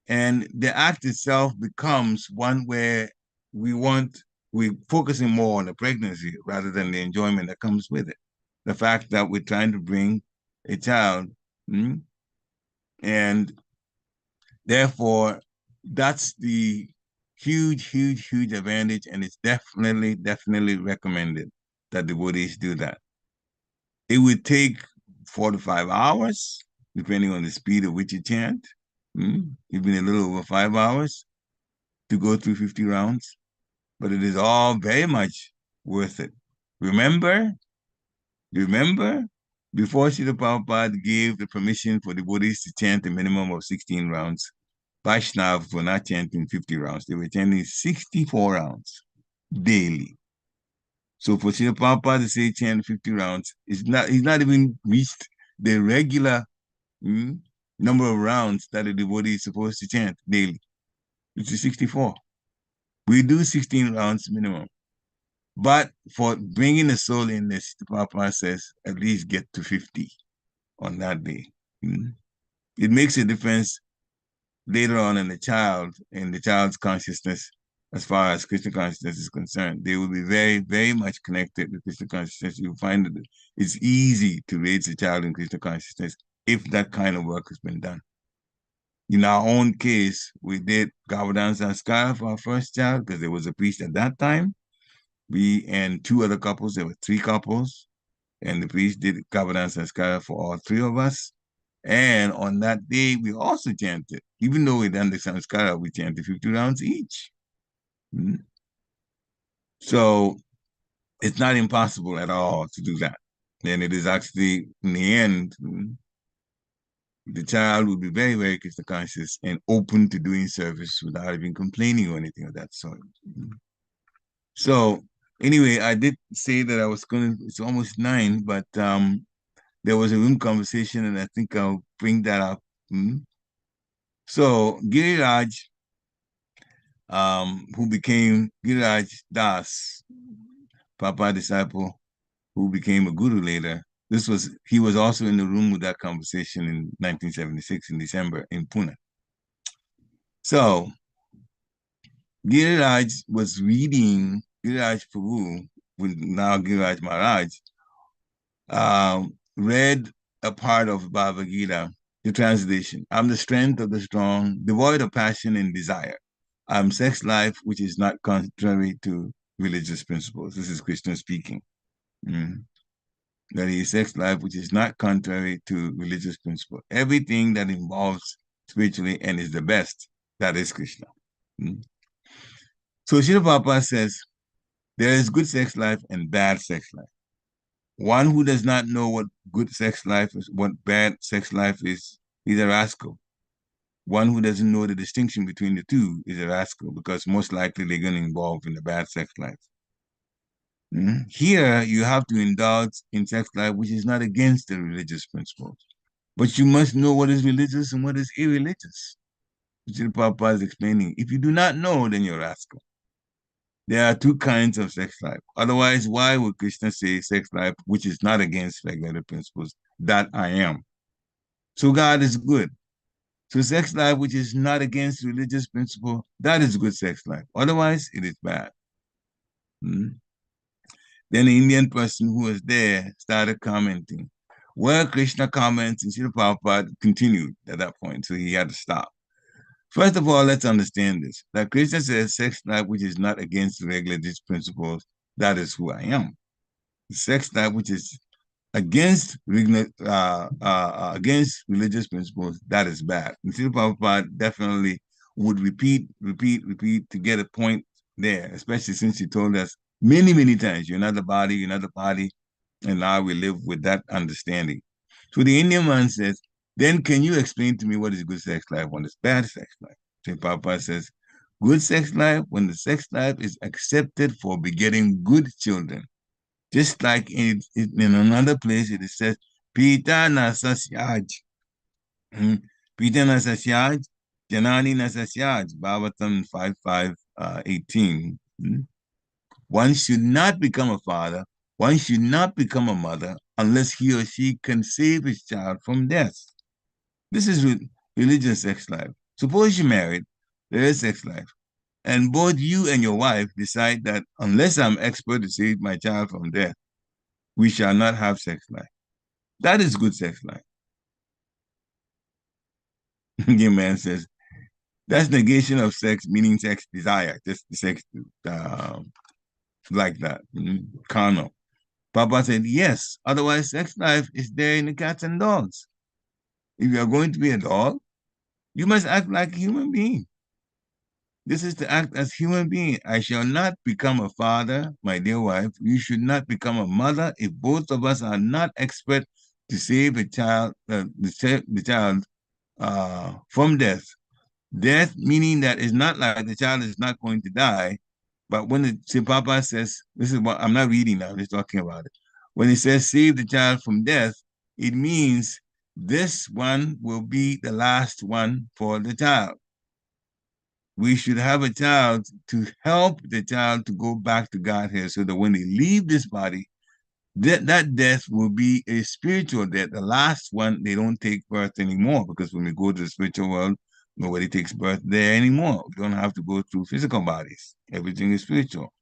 and the act itself becomes one where we're focusing more on the pregnancy rather than the enjoyment that comes with it. The fact that we're trying to bring a child, and therefore that's the huge, huge, huge advantage, and it's definitely, definitely recommended that devotees do that. It would take 4 to 5 hours, depending on the speed at which you chant, even a little over 5 hours to go through 50 rounds, but it is all very much worth it. Remember Before Srila Prabhupada gave the permission for devotees to chant a minimum of 16 rounds, Vaishnavas were not chanting 50 rounds. They were chanting 64 rounds daily. So for Srila Prabhupada to say chant 50 rounds, he's not even reached the regular number of rounds that a devotee is supposed to chant daily, which is 64. We do 16 rounds minimum. But for bringing the soul in, the Prabhupada says, at least get to 50 on that day. It makes a difference later on in the child's consciousness, as far as Krishna consciousness is concerned. They will be very, very much connected with Krishna consciousness. You'll find that it's easy to raise a child in Krishna consciousness if that kind of work has been done. In our own case, we did Govardhan Sanskara for our first child because there was a priest at that time. We and two other couples, there were 3 couples, and the priest did Govardhan Sanskara for all 3 of us. And on that day, we also chanted. Even though we done the Sanskara, we chanted 50 rounds each. So it's not impossible at all to do that. And it is actually, in the end, the child will be very, very Krishna conscious and open to doing service without even complaining or anything of that sort. So anyway, I did say that I was it's almost 9, but there was a room conversation, and I think I'll bring that up. So Giriraj, who became Giriraj Das, Papa disciple, who became a guru later, he was also in the room with that conversation in 1976 in December in Pune. So Giriraj was reading, Giriraj Prabhu, now Giriraj Maharaj, read a part of Bhagavad Gita, the translation. I'm the strength of the strong, devoid of passion and desire. I'm sex life, which is not contrary to religious principles. This is Krishna speaking. That is sex life, which is not contrary to religious principle. Everything that involves spiritually and is the best, that is Krishna. So Srila Prabhupada says, there is good sex life and bad sex life. One who does not know what good sex life is, what bad sex life is, he's a rascal. One who doesn't know the distinction between the two is a rascal, because most likely they're going to involve in the bad sex life. Here, you have to indulge in sex life, which is not against the religious principles. But you must know what is religious and what is irreligious. Which the Prabhupada is explaining. If you do not know, then you're a rascal. There are 2 kinds of sex life. Otherwise, why would Krishna say sex life, which is not against regular principles, that I am? So God is good. So sex life, which is not against religious principle, that is good sex life. Otherwise, it is bad. Then the Indian person who was there started commenting. Well, Krishna comments, and Srila Prabhupada continued at that point, so he had to stop. First of all, let's understand this. That Krishna says sex life which is not against religious principles, that is who I am. Sex life which is against religious principles, that is bad. And Srila Prabhupada definitely would repeat to get a point there, especially since he told us many, many times, you're not the body, and now we live with that understanding. So the Indian man says, then can you explain to me what is good sex life, what is bad sex life? So Papa says, good sex life, when the sex life is accepted for begetting good children. Just like in another place, it says, Pita nasasyaj. Pita nasasyaj, Janani nasasyaj, Bhavatam 5:18. One should not become a father, one should not become a mother unless he or she can save his child from death. This is religious sex life. Suppose you're married, there is sex life, and both you and your wife decide that unless I'm expert to save my child from death, we shall not have sex life. That is good sex life. The man says, that's negation of sex, meaning sex desire, just the sex like that, carnal. Papa said, yes, otherwise sex life is there in the cats and dogs. If you are going to be a dog, you must act like a human being. This is to act as human being. I shall not become a father, my dear wife. You should not become a mother if both of us are not expert to save the child, from death. Death meaning that it's not like the child is not going to die, but when the Papa says, this is what I'm not reading now, I'm just talking about it. When he says save the child from death, it means this one will be the last one for the child. We should have a child to help the child to go back to Godhead so that when they leave this body, that death will be a spiritual death. The last one, they don't take birth anymore, because when we go to the spiritual world, nobody takes birth there anymore. We don't have to go through physical bodies. Everything is spiritual.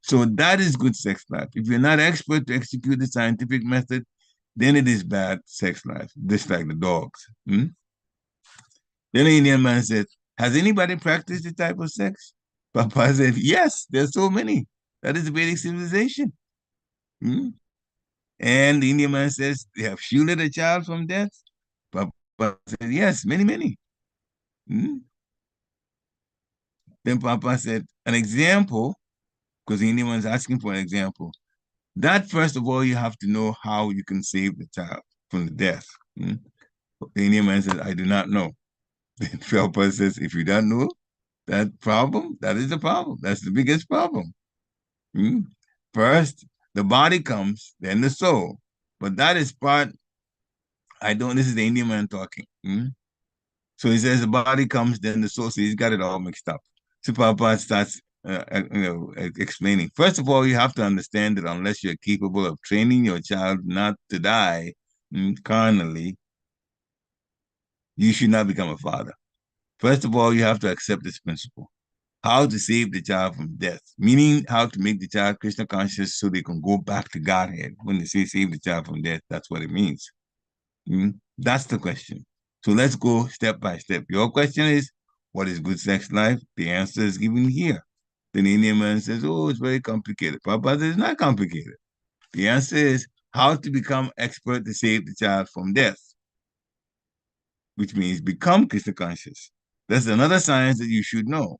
So that is good sex life. If you're not expert to execute the scientific method, then it is bad sex life, just like the dogs. Then the Indian man said, has anybody practiced this type of sex? Papa said, yes, there's so many. That is the Vedic civilization. And the Indian man says, they have shielded a child from death? Papa said, yes, many, many. Then Papa said, an example, because the Indian man is asking for an example. That, first of all, you have to know how you can save the child from the death. The Indian man says, I do not know. Then Papa says, if you don't know that problem, that is the problem. That's the biggest problem. First, the body comes, then the soul. But that is part, this is the Indian man talking. So he says the body comes, then the soul. So he's got it all mixed up. So Papa starts explaining. First of all, you have to understand that unless you're capable of training your child not to die carnally, you should not become a father. First of all, you have to accept this principle. How to save the child from death, meaning how to make the child Krishna conscious so they can go back to Godhead. When they say save the child from death, that's what it means. That's the question. So let's go step by step. Your question is, what is good sex life? The answer is given here. Then the Indian man says, oh, it's very complicated. Papa says, it's not complicated. The answer is how to become expert to save the child from death, which means become Krishna conscious. That's another science that you should know.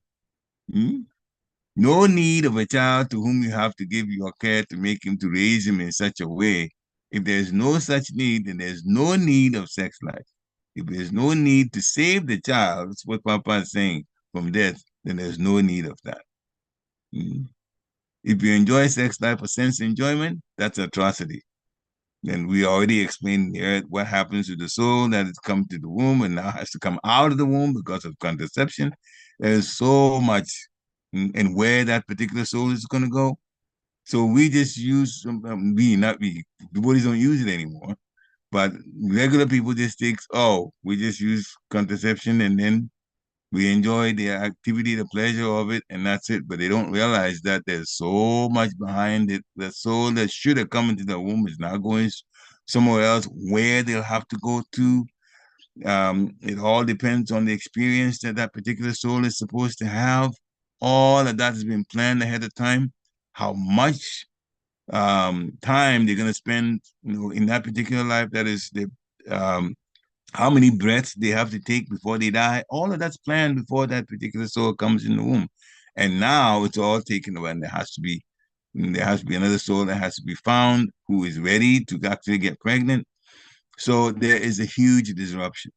No need of a child to whom you have to give your care to make him, to raise him in such a way. If there's no such need, then there's no need of sex life. If there's no need to save the child, that's what Papa is saying, from death, then there's no need of that. If you enjoy sex life for sense enjoyment, that's atrocity. Then we already explained here what happens to the soul that has come to the womb and now has to come out of the womb because of contraception. There's so much, and where that particular soul is going to go. So we just use, the bodies don't use it anymore, but regular people just think, we just use contraception and then we enjoy the activity, the pleasure of it, and that's it. But they don't realize that there's so much behind it. The soul that should have come into the womb is now going somewhere else where they'll have to go to. It all depends on the experience that that particular soul is supposed to have. All of that has been planned ahead of time. How much time they're going to spend, in that particular life, that is the how many breaths they have to take before they die. All of that's planned before that particular soul comes in the womb. And now it's all taken away, and there has to be another soul that has to be found who is ready to actually get pregnant. So there is a huge disruption.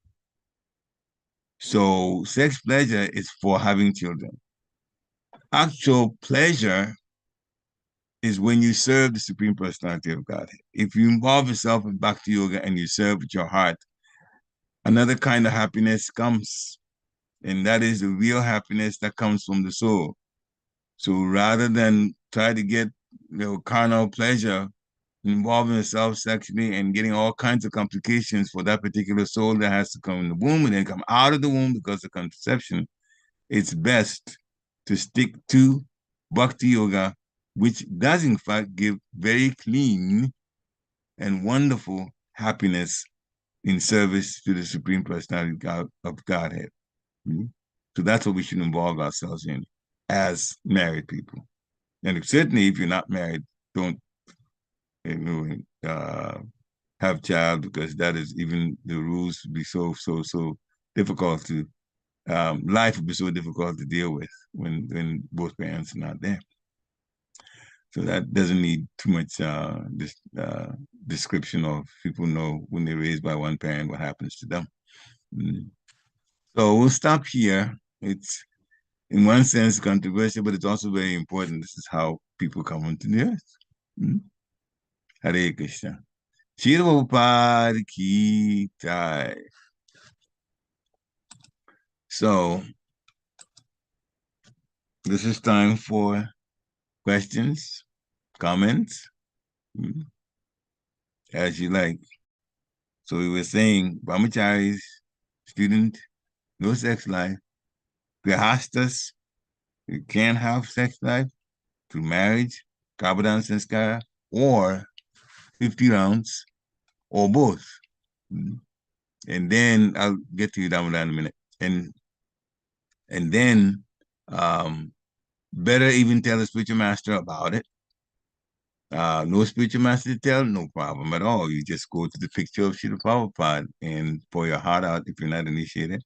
So sex pleasure is for having children. Actual pleasure is when you serve the Supreme Personality of Godhead. If you involve yourself in Bhakti Yoga and you serve with your heart, another kind of happiness comes, and that is the real happiness that comes from the soul. So rather than try to get carnal pleasure, involving yourself sexually and getting all kinds of complications for that particular soul that has to come in the womb and then come out of the womb because of contraception, it's best to stick to Bhakti Yoga, which does in fact give very clean and wonderful happiness in service to the Supreme Personality of Godhead. So that's what we should involve ourselves in as married people. And certainly if you're not married, don't have child, because that is, even the rules would be so difficult to, life would be so difficult to deal with when both parents are not there. So that doesn't need too much description of people know when they're raised by one parent what happens to them. So we'll stop here. It's in one sense controversial, but it's also very important. This is how people come onto the earth. Hare Krishna. Shri Pariksit. So this is time for questions, comments, as you like. So we were saying brahmacharis, student, no sex life. Grihastas, you can't have sex life through marriage, kāmānāṁ sanskara, or 50 rounds, or both. And then I'll get to you down in a minute. And then better even tell the spiritual master about it. No spiritual master to tell, no problem at all. You just go to the picture of Srila Prabhupada and pour your heart out if you're not initiated.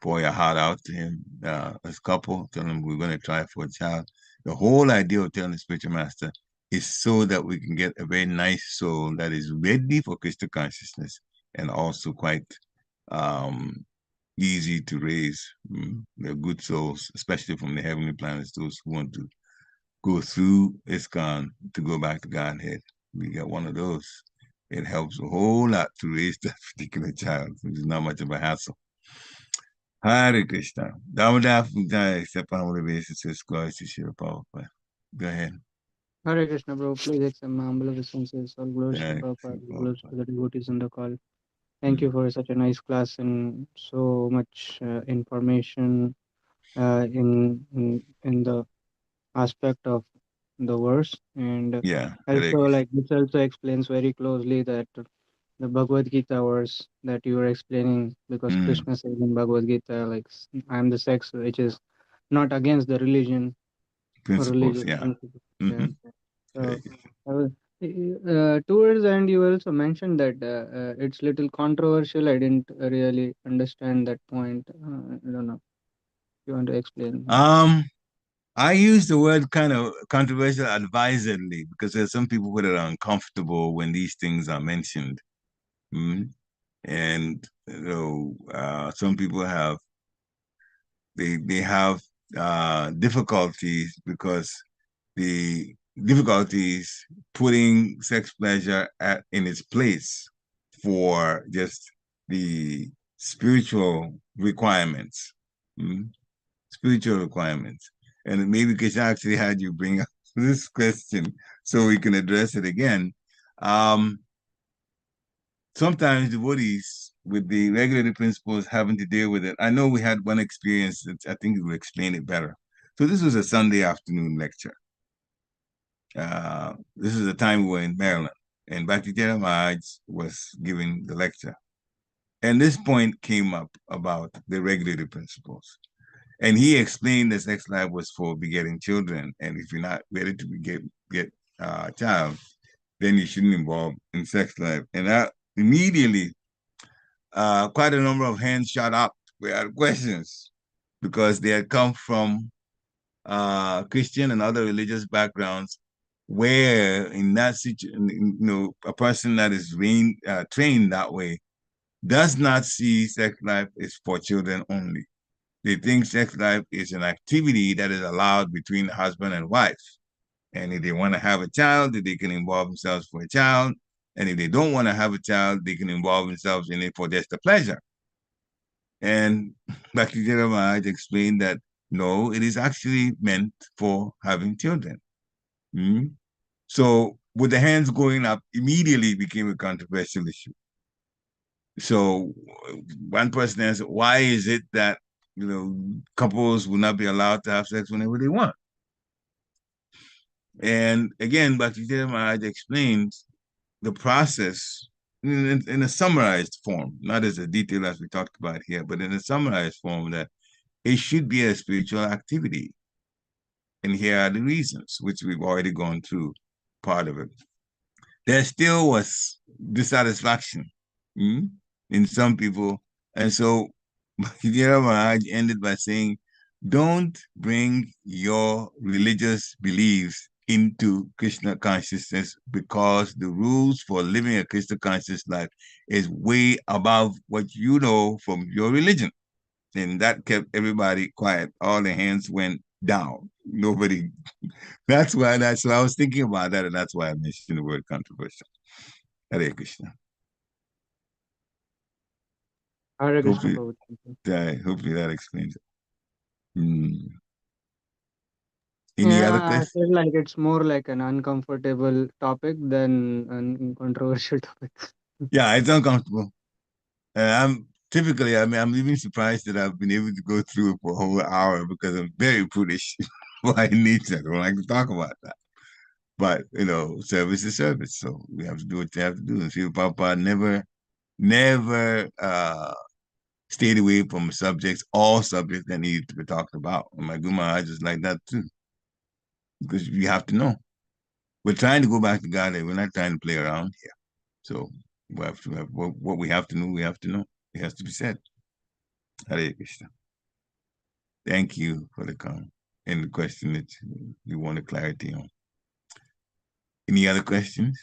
Pour your heart out to him as a couple, tell him we're going to try for a child. The whole idea of telling the spiritual master is so that we can get a very nice soul that is ready for Krishna consciousness and also quite easy to raise. They're good souls, especially from the heavenly planets, those who want to go through ISKCON to go back to Godhead. We get one of those. It helps a whole lot to raise that particular child, which is not much of a hassle. Hare Krishna. Damodar accept on the basis of glory to Srila Prabhupada. Go ahead. Hare Krishna, bro. Please accept my humble obeisances. All glories to Prabhupada, glories to the devotees on the call. Thank you for such a nice class and so much information in the aspect of the verse. And also, like this also explains very closely that the Bhagavad Gita verse that you were explaining, because Krishna says in Bhagavad Gita, like, I am the sex, which is not against the religion principles, or religious principles. So, towards the end, you also mentioned that it's little controversial. I didn't really understand that point. I don't know. You want to explain? I use the word kind of controversial advisedly because there's some people who are uncomfortable when these things are mentioned. And some people have they have difficulties because the difficulties putting sex pleasure in its place for just the spiritual requirements. Spiritual requirements. And maybe Krishna actually had you bring up this question so we can address it again. Sometimes devotees with the regulated principles having to deal with it. I know we had one experience that I think will explain it better. So this was a Sunday afternoon lecture. This is the time we were in Maryland, and Bhakti Maharaj was giving the lecture. And this point came up about the regulated principles. And he explained that sex life was for begetting children. And if you're not ready to get a child, then you shouldn't involve in sex life. And that immediately, quite a number of hands shot up. We had questions because they had come from Christian and other religious backgrounds where in that situation, a person that is trained that way does not see sex life as for children only. They think sex life is an activity that is allowed between husband and wife. And if they want to have a child, they can involve themselves for a child. And if they don't want to have a child, they can involve themselves in it for just the pleasure. And Bhakti Maharaj explained that, no, it is actually meant for having children. So with the hands going up, immediately became a controversial issue. So one person asked, why is it that couples will not be allowed to have sex whenever they want? And again, Bhakti Maharaj explains the process in a summarized form, not as a detail as we talked about here, but in a summarized form that it should be a spiritual activity. And here are the reasons, which we've already gone through part of it. There still was dissatisfaction in some people. And so Bhakti Maharaj ended by saying, don't bring your religious beliefs into Krishna consciousness, because the rules for living a Krishna conscious life is way above what you know from your religion. And that kept everybody quiet. All the hands went down. Nobody. That's why I was thinking about that, and that's why I mentioned the word controversial. Hare Krishna. Hare Krishna, Hopefully, Prabhupada. hopefully that explains it. Any other Yeah, I questions? feel like it's more like an uncomfortable topic than a controversial topic. Yeah, it's uncomfortable. I'm typically, I'm even surprised that I've been able to go through it for a whole hour, because I'm very prudish by nature. I don't like to talk about that. But, service is service. So we have to do what you have to do. And Srila Prabhupada never stayed away from all subjects that needed to be talked about. And my Guru Maharaj is like that too. Because you have to know. We're trying to go back to God. We're not trying to play around here. So we have to have what we have to know, we have to know. It has to be said. Hare Krishna. Thank you for the comment and the question that you wanted clarity on. Any other questions?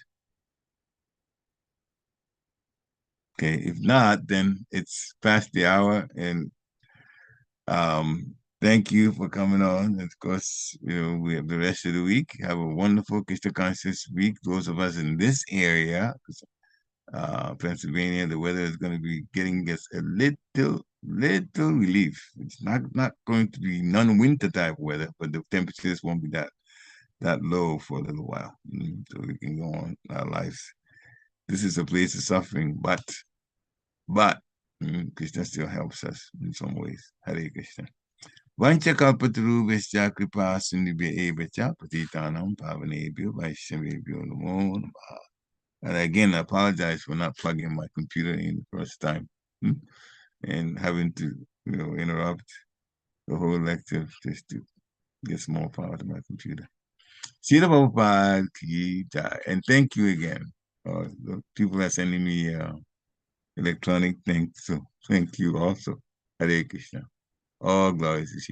Okay, if not, then it's past the hour, and thank you for coming on. And of course, we have the rest of the week. Have a wonderful Krishna conscious week. Those of us in this area, Pennsylvania, the weather is going to be getting us a little relief. It's not going to be non-winter type weather, but the temperatures won't be that low for a little while, so we can go on our lives. This is a place of suffering, but Krishna still helps us in some ways. Hare Krishna. Vancha kalpatarubhascha kripa sindhubhya patitanam pavanebhyo vaishnavebhyo namo namaha. And again, I apologize for not plugging my computer in the first time, and having to, interrupt the whole lecture just to get some more power to my computer. Srila Prabhupada ki jai. And thank you again. The people are sending me electronic things, so thank you also. Hare Krishna. All glories to Srila